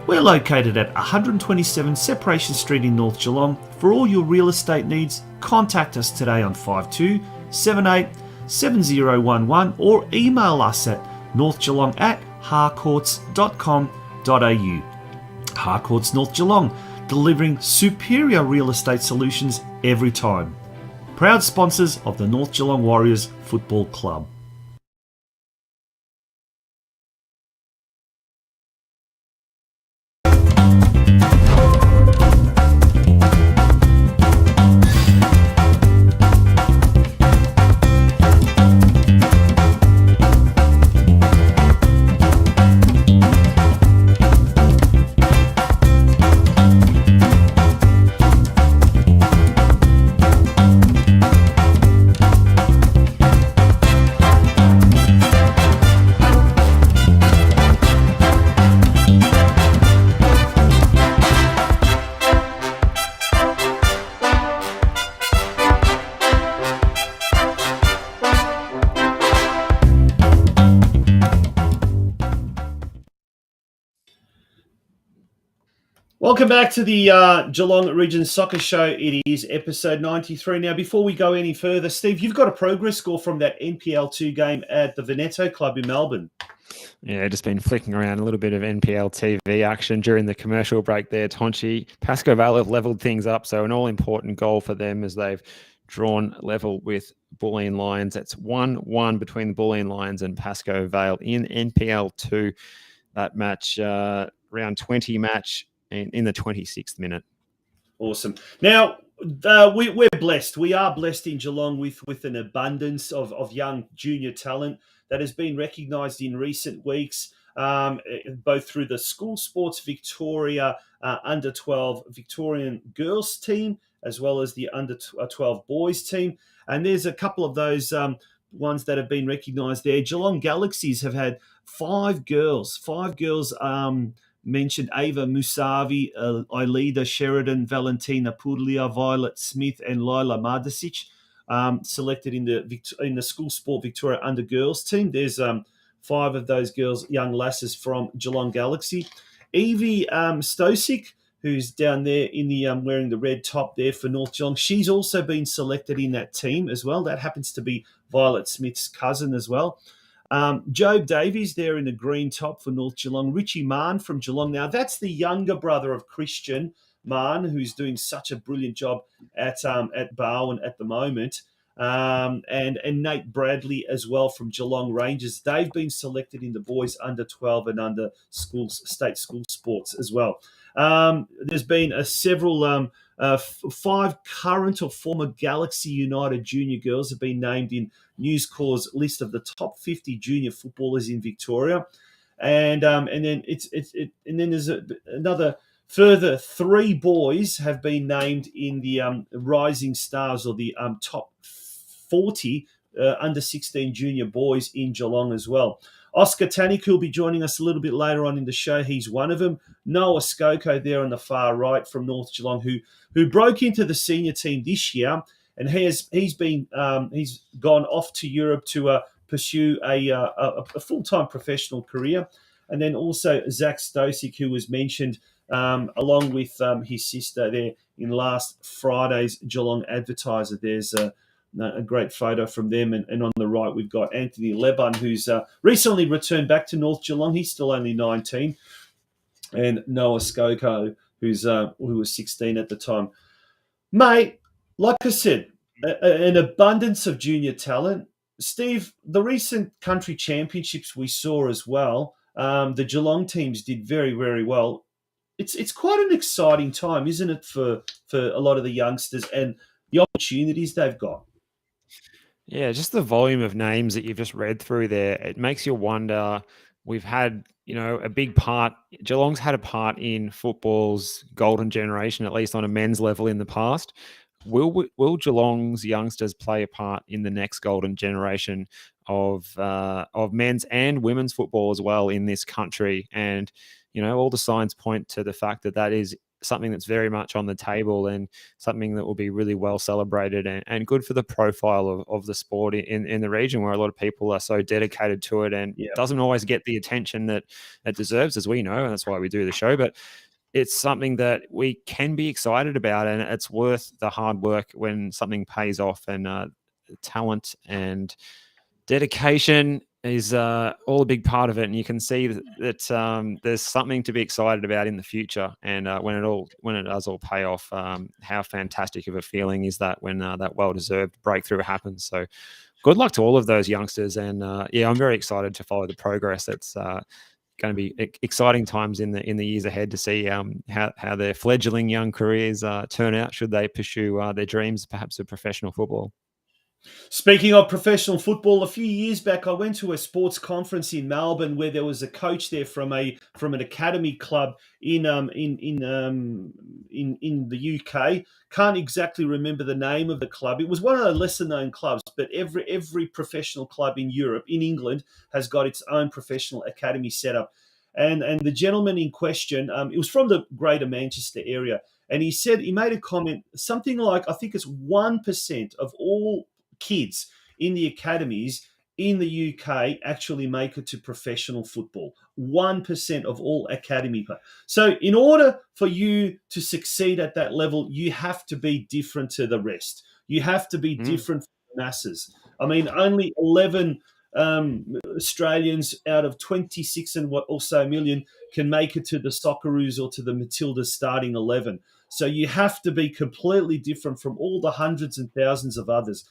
We're located at 127 Separation Street in North Geelong. For all your real estate needs, contact us today on 5278 7011 or email us at northgeelong@harcourts.com.au. Harcourts North Geelong, delivering superior real estate solutions every time. Proud sponsors of the North Geelong Warriors Football Club. Welcome back to the Geelong Region Soccer Show. It is episode 93. Now, before we go any further, Steve, you've got a progress score from that NPL2 game at the Veneto Club in Melbourne. Yeah, just been flicking around a little bit of NPL TV action during the commercial break there, Tonchi. Pascoe Vale have levelled things up, so an all-important goal for them as they've drawn level with Bulleen Lions. That's 1-1 between the Bulleen Lions and Pascoe Vale in NPL2. That match, round 20 match, in the 26th minute. Awesome. Now, we're blessed. We are blessed in Geelong with an abundance of young junior talent that has been recognised in recent weeks, both through the School Sports Victoria under-12 Victorian girls team, as well as the under-12 boys team. And there's a couple of those ones that have been recognised there. Geelong Galaxies have had five girls mentioned: Ava Musavi, Ilida Sheridan, Valentina Purlia, Violet Smith, and Lila Mardasic, selected in the School Sport Victoria under girls team. There's five of those girls, young lasses from Geelong Galaxy. Evie Stosic, who's down there in the wearing the red top there for North Geelong, she's also been selected in that team as well. That happens to be Violet Smith's cousin as well. Job Davies there in the green top for North Geelong. Richie Mann from Geelong. Now, that's the younger brother of Christian Mann, who's doing such a brilliant job at Barwon at the moment. And Nate Bradley as well from Geelong Rangers. They've been selected in the boys under 12 and under state school sports as well. There's been several 5 current or former Galaxy United junior girls have been named in News Corp's list of the top 50 junior footballers in Victoria, and then there's another further 3 boys have been named in the Rising Stars, or the top 40 under 16 junior boys in Geelong as well. Oscar Tanik, who'll be joining us a little bit later on in the show, he's one of them. Noah Skoko there on the far right from North Geelong, who broke into the senior team this year, and he's gone off to Europe to pursue a full-time professional career. And then also Zach Stosic, who was mentioned along with his sister there in last Friday's Geelong Advertiser. There's a great photo from them. And on the right, we've got Anthony Leban, who's recently returned back to North Geelong. He's still only 19. And Noah Skoko, who was 16 at the time. Mate, like I said, an abundance of junior talent. Steve, the recent country championships we saw as well, the Geelong teams did very, very well. It's quite an exciting time, isn't it, for a lot of the youngsters and the opportunities they've got? Yeah, just the volume of names that you've just read through there, it makes you wonder. We've had, a big part. Geelong's had a part in football's golden generation, at least on a men's level in the past. Will Geelong's youngsters play a part in the next golden generation of men's and women's football as well in this country? And all the signs point to the fact that is something that's very much on the table and something that will be really well celebrated and good for the profile of the sport in the region, where a lot of people are so dedicated to it, and doesn't always get the attention that it deserves, as we know, and that's why we do the show. But it's something that we can be excited about, and it's worth the hard work when something pays off. And talent and dedication is all a big part of it, and you can see that there's something to be excited about in the future. And when it does all pay off, how fantastic of a feeling is that when that well-deserved breakthrough happens. So good luck to all of those youngsters, and I'm very excited to follow the progress. It's going to be exciting times in the years ahead to see how their fledgling young careers turn out, should they pursue their dreams, perhaps of professional football. Speaking of professional football, a few years back, I went to a sports conference in Melbourne where there was a coach there from an academy club in the UK. Can't exactly remember the name of the club. It was one of the lesser known clubs, but every professional club in Europe, in England, has got its own professional academy set up. And the gentleman in question, it was from the Greater Manchester area, and he made a comment, something like, I think it's 1% of all kids in the academies in the UK actually make it to professional football. 1% of all academy players. So in order for you to succeed at that level, you have to be different to the rest. You have to be different from the masses. I mean, only 11 Australians out of 26 and what also million can make it to the Socceroos or to the Matildas starting 11. So you have to be completely different from all the hundreds and thousands of others.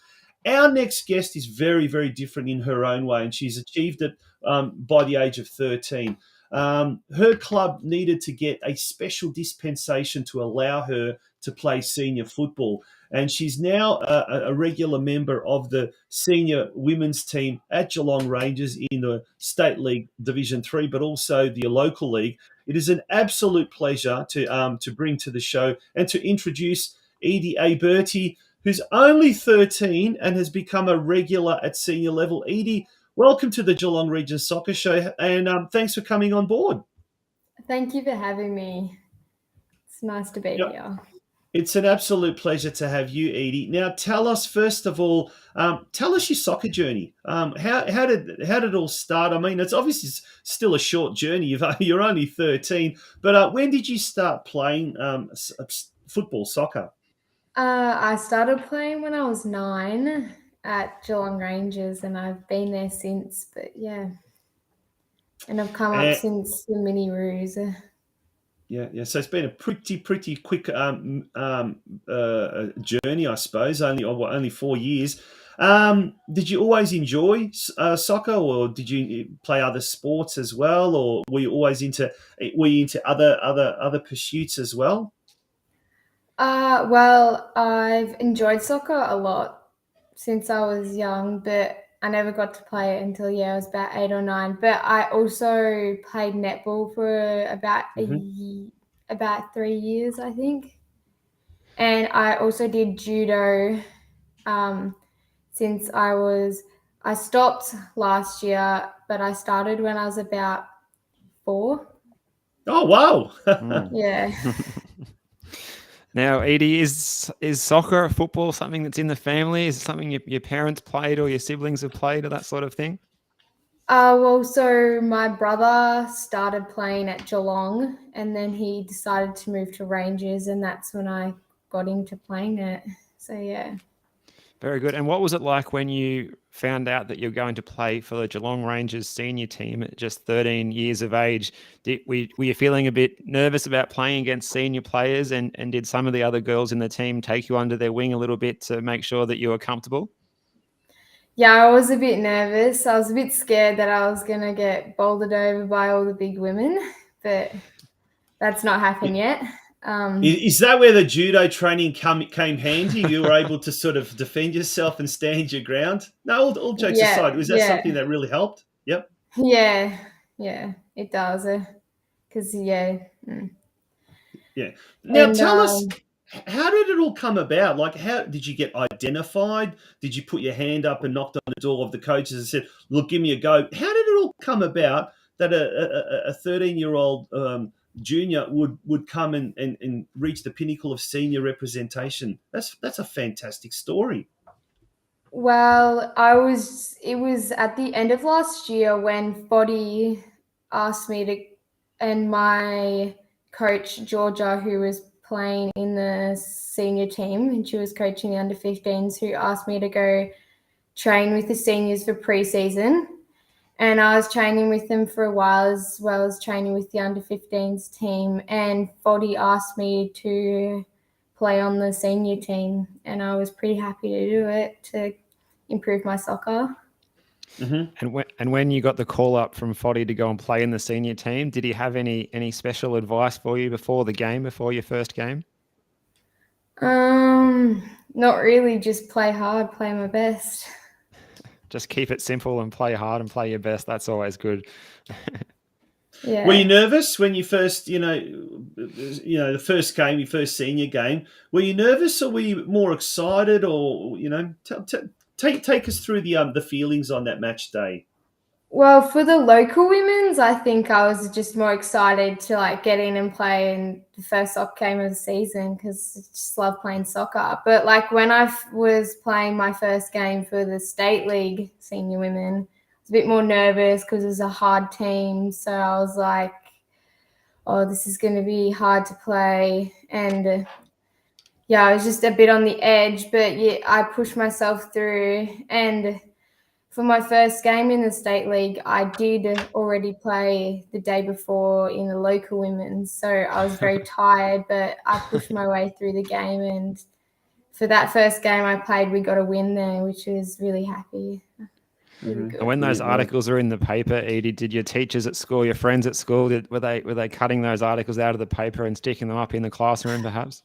Our next guest is very, very different in her own way, and she's achieved it by the age of 13. Her club needed to get a special dispensation to allow her to play senior football, and she's now a regular member of the senior women's team at Geelong Rangers in the State League Division 3, but also the local league. It is an absolute pleasure to bring to the show and to introduce EDE Aiberti, who's only 13 and has become a regular at senior level. EDE, welcome to the Geelong Region Soccer Show, and thanks for coming on board. Thank you for having me. It's nice to be here. It's an absolute pleasure to have you, EDE. Now, tell us, first of all, tell us your soccer journey. How did it all start? I mean, it's obviously still a short journey. You're only 13, but when did you start playing football, soccer? I started playing when I was 9 at Geelong Rangers, and I've been there since. But yeah, and I've come up since the mini roos. Yeah. So it's been a pretty quick journey, I suppose. Only 4 years. Did you always enjoy soccer, or did you play other sports as well, or were you always into other pursuits as well? Well, I've enjoyed soccer a lot since I was young, but I never got to play it until I was about 8 or 9. But I also played netball for about about 3 years, I think. And I also did judo since I stopped last year, but I started when I was about 4. Oh, wow. Yeah. Now, EDE, is soccer, football, something that's in the family? Is it something your parents played or your siblings have played, or that sort of thing? Well, so my brother started playing at Geelong, and then he decided to move to Rangers, and that's when I got into playing it. So, yeah. Very good. And what was it like when you found out that you're going to play for the Geelong Rangers senior team at just 13 years of age? Were you feeling a bit nervous about playing against senior players, and did some of the other girls in the team take you under their wing a little bit to make sure that you were comfortable? Yeah, I was a bit nervous. I was a bit scared that I was going to get bowled over by all the big women, but that's not happened yet. Is that where the judo training came handy? You were able to sort of defend yourself and stand your ground? No, all jokes aside, was that something that really helped? Yep. Yeah, it does. Because, Yeah. Now, tell us, how did it all come about? Like, how did you get identified? Did you put your hand up and knocked on the door of the coaches and said, look, give me a go? How did it all come about that a 13-year-old junior would come and reach the pinnacle of senior representation. That's a fantastic story. Well, it was at the end of last year when Foddy asked me to, and my coach, Georgia, who was playing in the senior team, and she was coaching the under-15s, who asked me to go train with the seniors for pre-season. And I was training with them for a while, as well as training with the under-15s team. And Foddy asked me to play on the senior team, and I was pretty happy to do it to improve my soccer. Mm-hmm. And when you got the call up from Foddy to go and play in the senior team, did he have any special advice for you before your first game? Not really. Just play hard, play my best. Just keep it simple and play hard and play your best. That's always good. Yeah. Were you nervous when you first, the first game, your first senior game? Were you nervous, or were you more excited, or take us through the feelings on that match day? Well, for the local women's, I think I was just more excited to get in and play in the first soccer game of the season, because I just love playing soccer. But when I was playing my first game for the state league senior women, I was a bit more nervous because it was a hard team. So I was like, oh, this is going to be hard to play. And I was just a bit on the edge, but yeah, I pushed myself through. And for my first game in the state league, I did already play the day before in the local women's. So I was very tired, but I pushed my way through the game. And for that first game I played, we got a win there, which was really happy. Really good. And when those articles are in the paper, Edie, did your teachers at school, your friends at school, were they cutting those articles out of the paper and sticking them up in the classroom perhaps?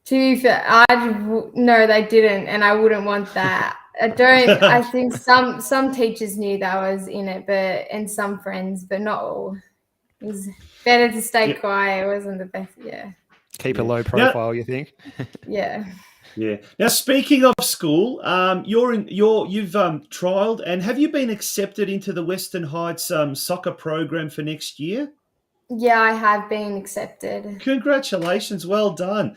To be fair, no, they didn't, and I wouldn't want that. I think some teachers knew that I was in it, and some friends, but not all. It was better to stay quiet. It wasn't the best. Yeah. Keep a low profile, you think? Yeah. Yeah. Now, speaking of school, you've trialled, and have you been accepted into the Western Heights soccer program for next year? Yeah, I have been accepted. Congratulations. Well done.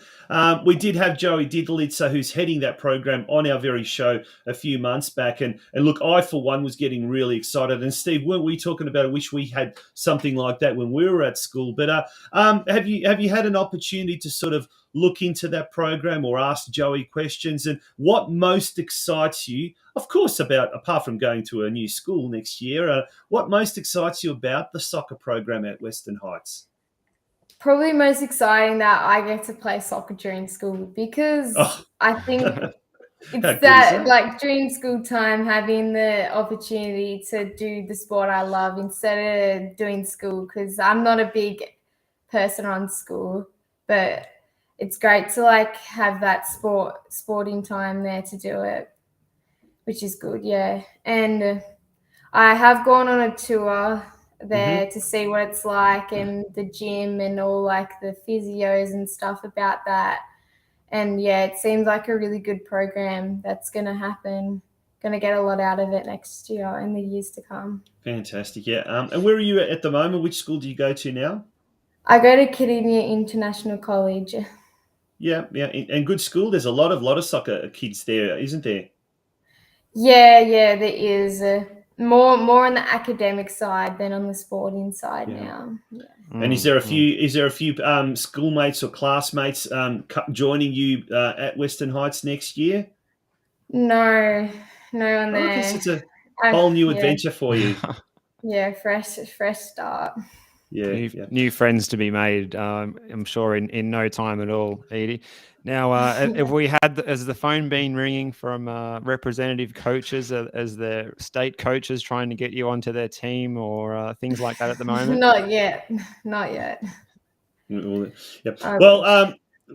We did have Joey Didlitzer, who's heading that program, on our very show a few months back. And look, I, for one, was getting really excited. And Steve, weren't we talking about, I wish we had something like that when we were at school. But have you had an opportunity to sort of look into that program or ask Joey questions? And what most excites you, of course, apart from going to a new school next year, what most excites you about the soccer program at Western Heights? Probably most exciting that I get to play soccer during school, because I think it's that during school time, having the opportunity to do the sport I love instead of doing school, because I'm not a big person on school, but it's great to have that sporting time there to do it, which is good. Yeah. And I have gone on a tour there to see what it's like, and the gym and all the physios and stuff about that. And yeah, it seems like a really good program that's going to happen. Going to get a lot out of it next year and the years to come. Fantastic. Yeah. And where are you at the moment? Which school do you go to now? I go to Kidinia International College. Yeah. And good school. There's a lot of soccer kids there, isn't there? Yeah, there is. More on the academic side than on the sporting side now. Yeah. And is there a few schoolmates or classmates joining you at Western Heights next year? No one there. I guess it's a whole new adventure for you. Yeah, fresh start. Yeah, new friends to be made. I'm sure in no time at all, Edie. Now, have we had has the phone been ringing from representative coaches, as the state coaches trying to get you onto their team or things like that at the moment? Not yet. Yeah.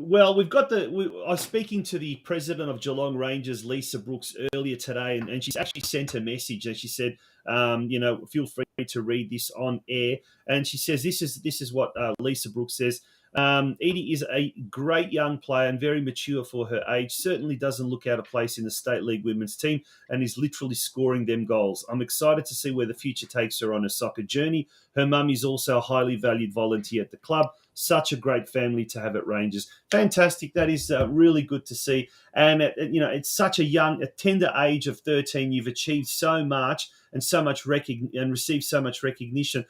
Well, we've got I was speaking to the president of Geelong Rangers, Lisa Brooks, earlier today, and she's actually sent a message, and she said, feel free to read this on air. And she says this is what Lisa Brooks says. Edie is a great young player and very mature for her age. Certainly doesn't look out of place in the State League women's team and is literally scoring them goals. I'm excited to see where the future takes her on her soccer journey. Her mum is also a highly valued volunteer at the club. Such a great family to have at Rangers. Fantastic. That is really good to see. And, it's such a tender age of 13. You've achieved so much and so much and received so much recognition.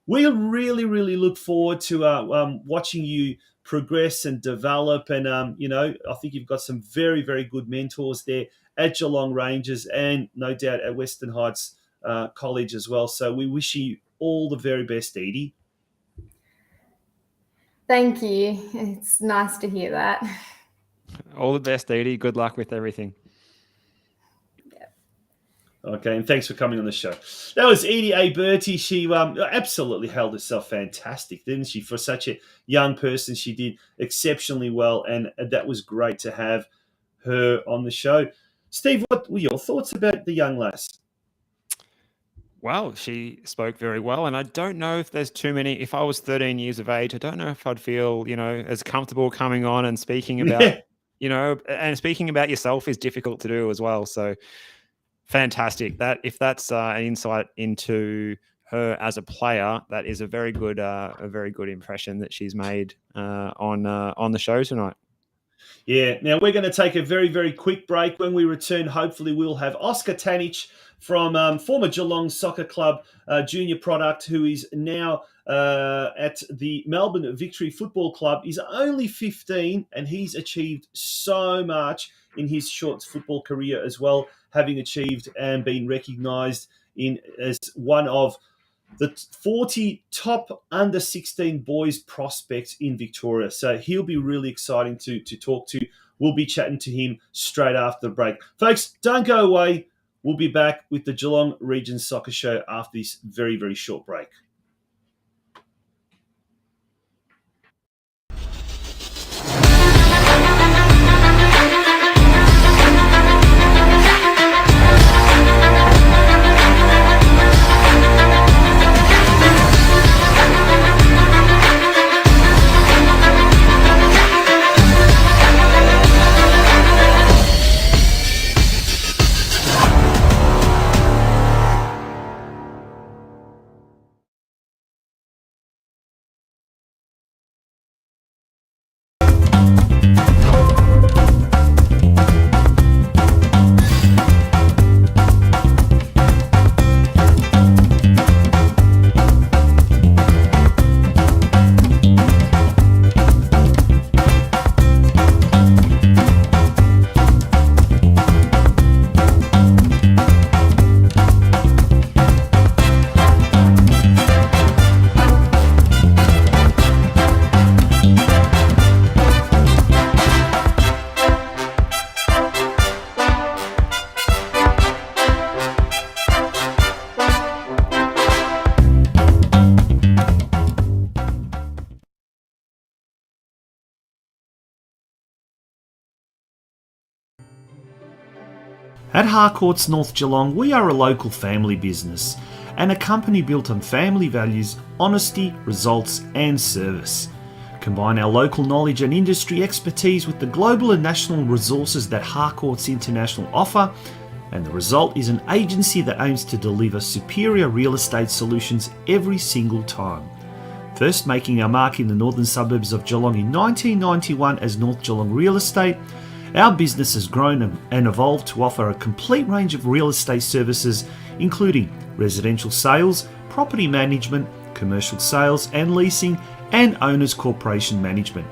We really, really look forward to watching you progress and develop. And, I think you've got some very, very good mentors there at Geelong Rangers and no doubt at Western Heights College as well. So we wish you all the very best, Edie. Thank you. It's nice to hear that. All the best, Edie. Good luck with everything. Okay, and thanks for coming on the show. That was EDE Aiberti. She absolutely held herself fantastic, didn't she? For such a young person, she did exceptionally well, and that was great to have her on the show. Steve, what were your thoughts about the young lass? Well, she spoke very well, and I don't know if there's too many. If I was 13 years of age, I don't know if I'd feel, as comfortable coming on and speaking about, and speaking about yourself is difficult to do as well. So fantastic. That if that's an insight into her as a player, that is a very good impression that she's made on the show tonight. Yeah. Now we're going to take a very, very quick break. When we return, hopefully we'll have Oscar Tanich from former Geelong Soccer Club junior product, who is now at the Melbourne Victory Football Club. He's only 15 and he's achieved so much in his short football career as well, having achieved and been recognised as one of the 40 top under 16 boys prospects in Victoria. So he'll be really exciting to talk to. We'll be chatting to him straight after the break. Folks, don't go away. We'll be back with the Geelong Region Soccer Show after this very, very short break. At Harcourts North Geelong, we are a local family business and a company built on family values, honesty, results and service. Combine our local knowledge and industry expertise with the global and national resources that Harcourts International offer, and the result is an agency that aims to deliver superior real estate solutions every single time. First making our mark in the northern suburbs of Geelong in 1991 as North Geelong Real Estate, our business has grown and evolved to offer a complete range of real estate services, including residential sales, property management, commercial sales and leasing, and owners corporation management.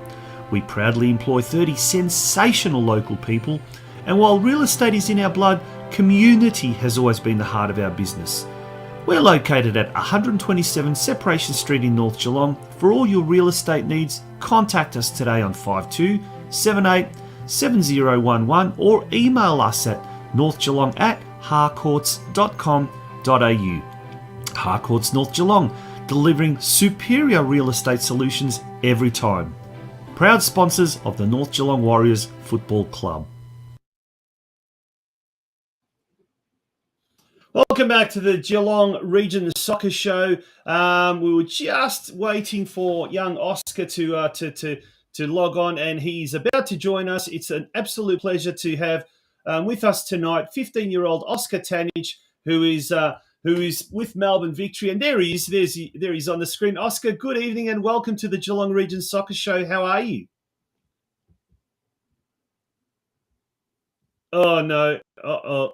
We proudly employ 30 sensational local people, and while real estate is in our blood, community has always been the heart of our business. We're located at 127 Separation Street in North Geelong. For all your real estate needs, contact us today on 5278 7011 or email us at northgeelong@harcourts.com.au. Harcourts North Geelong, delivering superior real estate solutions every time. Proud sponsors of the North Geelong Warriors Football Club. Welcome back to the Geelong Region Soccer Show. We were just waiting for young Oscar to log on, and he's about to join us. It's an absolute pleasure to have with us tonight 15-year-old Oscar Tanich, who is with Melbourne Victory. And there he is. There he's on the screen. Oscar, good evening and welcome to the Geelong Region Soccer Show. How are you? Oh, no. Uh-oh.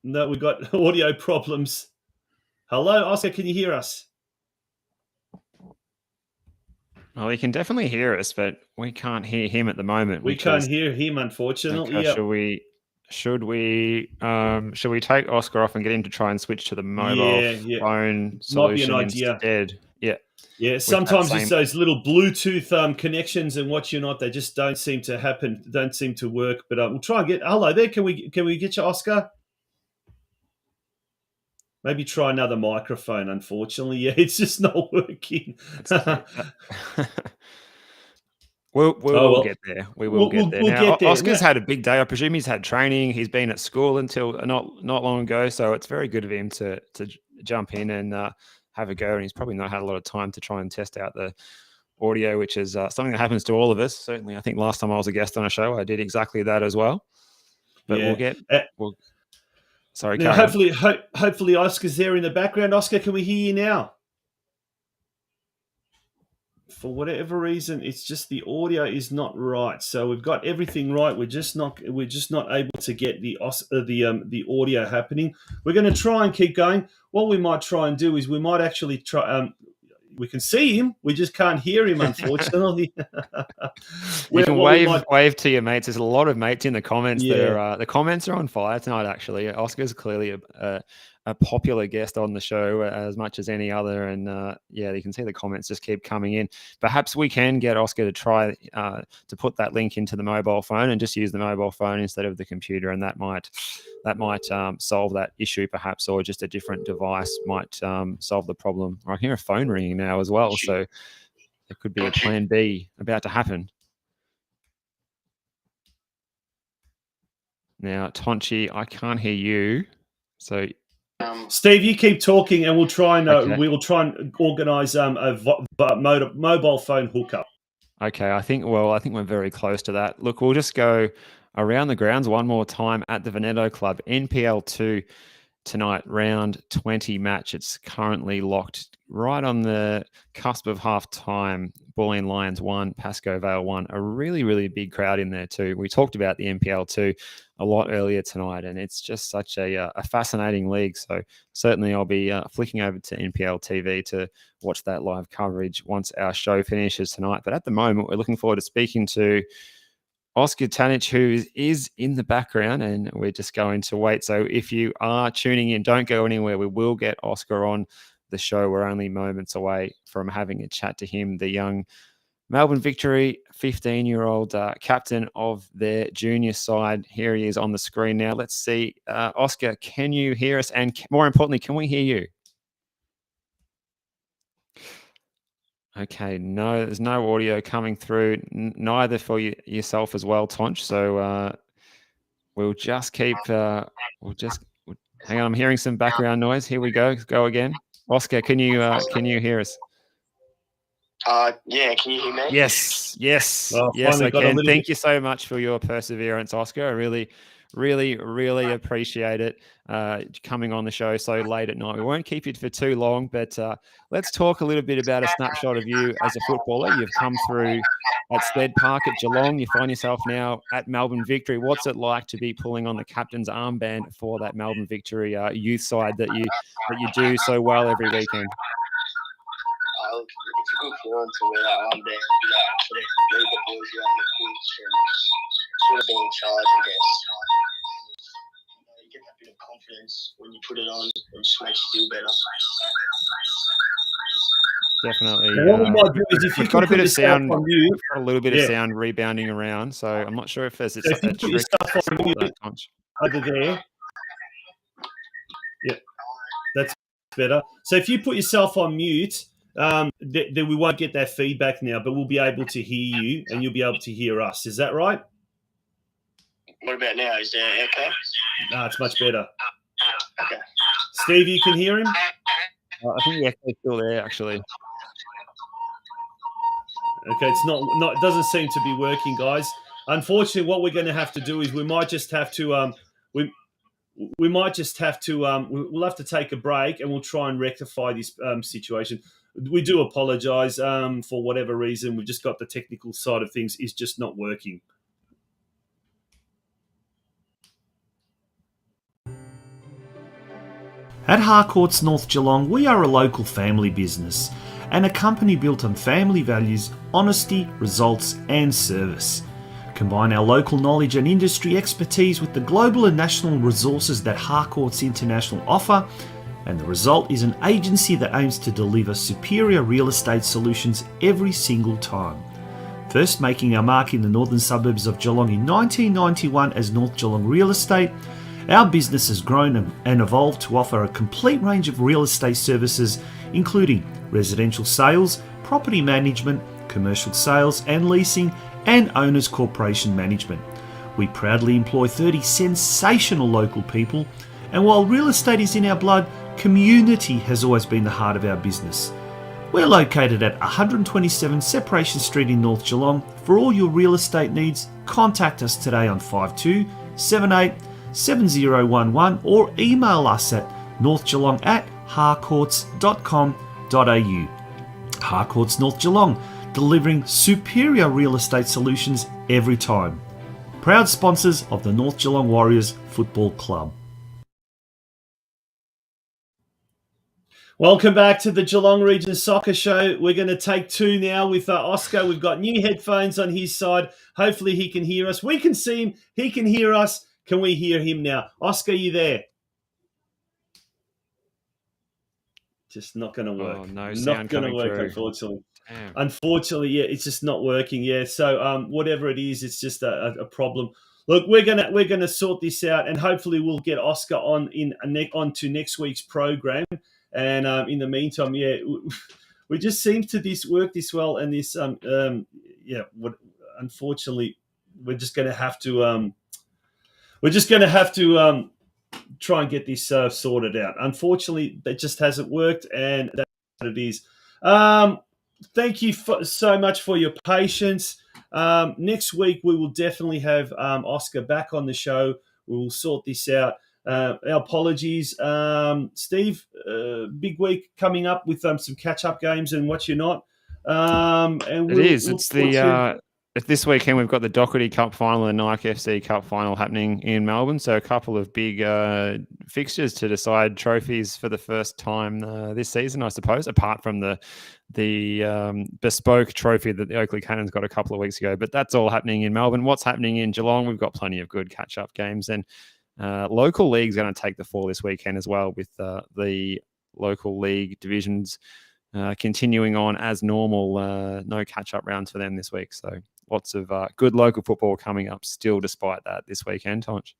No, we've got audio problems. Hello, Oscar, can you hear us? Well, he can definitely hear us, but we can't hear him at the moment. We can't hear him, unfortunately. Okay, yep. Should we take Oscar off and get him to try and switch to the mobile phone solution instead? Yeah, sometimes it's those little Bluetooth connections and what you're not, they just don't seem to happen, don't seem to work. But we'll try and get, hello there, can we get you, Oscar? Maybe try another microphone, unfortunately. Yeah, it's just not working. We'll get there. We'll get there. We'll get there. Oscar's had a big day. I presume he's had training. He's been at school until not long ago, so it's very good of him to jump in and have a go. And he's probably not had a lot of time to try and test out the audio, which is something that happens to all of us. Certainly, I think last time I was a guest on a show, I did exactly that as well. But Sorry, now, hopefully Oscar's there in the background. Oscar, can we hear you now? For whatever reason, it's just the audio is not right. So we've got everything right. We're just not able to get the audio happening. We're going to try and keep going. What we might try and do is we might actually try. We can see him. We just can't hear him, unfortunately. You can wave to your mates. There's a lot of mates in the comments. Yeah. The comments are on fire tonight, actually. Oscar's clearly a popular guest on the show as much as any other. And, you can see the comments just keep coming in. Perhaps we can get Oscar to try to put that link into the mobile phone and just use the mobile phone instead of the computer. And that might solve that issue, perhaps, or just a different device might solve the problem. I can hear a phone ringing now as well, so there could be a plan B about to happen. Now, Tonchi, I can't hear you, so Steve, you keep talking, and we'll try and organise a mobile phone hookup. Okay, I think we're very close to that. Look, we'll just go around the grounds one more time at the Veneto Club. NPL 2 tonight, round 20 match. It's currently locked right on the cusp of half-time. Bulleen Lions 1, Pascoe Vale 1. A really, really big crowd in there too. We talked about the NPL 2 a lot earlier tonight, and it's just such a fascinating league. So certainly I'll be flicking over to NPL TV to watch that live coverage once our show finishes tonight. But at the moment, we're looking forward to speaking to Oscar Tanich, who is in the background, and we're just going to wait. So if you are tuning in, don't go anywhere. We will get Oscar on the show. We're only moments away from having a chat to him, the young Melbourne Victory 15-year-old captain of their junior side. Here he is on the screen now. Let's see. Oscar, can you hear us? And more importantly, can we hear you? Okay, no, there's no audio coming through, neither for yourself as well, Tonch. So we'll just keep, hang on, I'm hearing some background noise. Here we go. Go again. Oscar, can you hear us? Yeah, can you hear me? Yes, yes, well, yes, I can. Thank you so much for your perseverance, Oscar. I really, really, really appreciate it coming on the show so late at night. We won't keep you for too long, but let's talk a little bit about a snapshot of you as a footballer. You've come through at Stead Park at Geelong. You find yourself now at Melbourne Victory. What's it like to be pulling on the captain's armband for that Melbourne Victory youth side that you do so well every weekend? Look, it's a good feeling to wear that armband, actually lead the boys around the pitch and sort of be in charge, I guess. You get that bit of confidence when you put it on and just makes you feel better. Definitely. What we might do is if you've got a bit of sound, on mute, got a little bit of sound rebounding around, so I'm not sure if there's a trick over there. Yeah, that's better. So if you put yourself on mute, then we won't get that feedback now, but we'll be able to hear you and you'll be able to hear us. Is that right? What about now? Is there echo? No, it's much better. Okay. Steve, you can hear him? I think the echo's still there, actually. Okay, it's not. It doesn't seem to be working, guys. Unfortunately, what we're going to have to do is we might just have to we might just have to we'll have to take a break, and we'll try and rectify this situation. We do apologise for whatever reason. We've just got the technical side of things is just not working. At Harcourts North Geelong, we are a local family business and a company built on family values, honesty, results and service. Combine our local knowledge and industry expertise with the global and national resources that Harcourts International offer, and the result is an agency that aims to deliver superior real estate solutions every single time. First making our mark in the northern suburbs of Geelong in 1991 as North Geelong Real Estate, our business has grown and evolved to offer a complete range of real estate services, including residential sales, property management, commercial sales and leasing, and owners corporation management. We proudly employ 30 sensational local people, and while real estate is in our blood, community has always been the heart of our business. We're located at 127 Separation Street in North Geelong. For all your real estate needs, contact us today on 5278 7011 or email us at northgeelong@harcourts.com.au. Harcourts North Geelong, delivering superior real estate solutions every time. Proud sponsors of the North Geelong Warriors Football Club. Welcome back to the Geelong Region Soccer Show. We're going to take two now with Oscar. We've got new headphones on his side. Hopefully he can hear us. We can see him. He can hear us. Can we hear him now? Oscar, you there? Just not going to work. Oh, no, not going to work, through. unfortunately. Damn. Unfortunately, yeah, it's just not working. Yeah, so whatever it is, it's just a problem. Look, we're gonna sort this out, and hopefully we'll get Oscar onto next week's program. And in the meantime, yeah, we just seem to work this well, and this unfortunately, we're just going to have to try and get this sorted out. Unfortunately, that just hasn't worked, and that's what it is. Thank you so much for your patience. Next week, we will definitely have Oscar back on the show. We will sort this out. Our apologies. Steve, big week coming up with some catch-up games and what you're not. It's this weekend we've got the Doherty Cup final and Nike FC Cup final happening in Melbourne. So a couple of big fixtures to decide trophies for the first time this season, I suppose, apart from the bespoke trophy that the Oakley Cannons got a couple of weeks ago. But that's all happening in Melbourne. What's happening in Geelong? We've got plenty of good catch-up games. And local league's going to take the fall this weekend as well, with the local league divisions continuing on as normal. No catch-up rounds for them this week. So lots of good local football coming up still despite that this weekend, Tonch.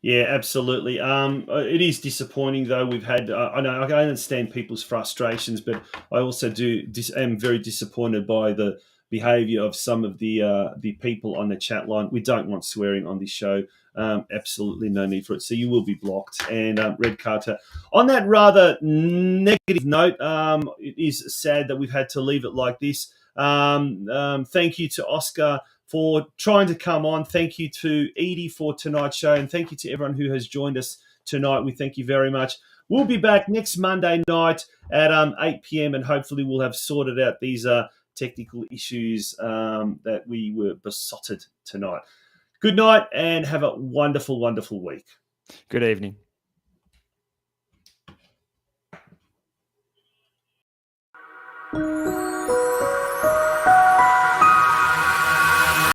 Yeah, absolutely. It is disappointing, though. We've had, I understand people's frustrations, but I also am very disappointed by the behaviour of some of the people on the chat line. We don't want swearing on this show. Absolutely no need for it. So you will be blocked. And Red Carter. On that rather negative note, it is sad that we've had to leave it like this. Thank you to Oscar for trying to come on. Thank you to EDE for tonight's show. And thank you to everyone who has joined us tonight. We thank you very much. We'll be back next Monday night at 8 p.m. and hopefully we'll have sorted out these technical issues that we were besotted tonight. Good night and have a wonderful, wonderful week. Good evening.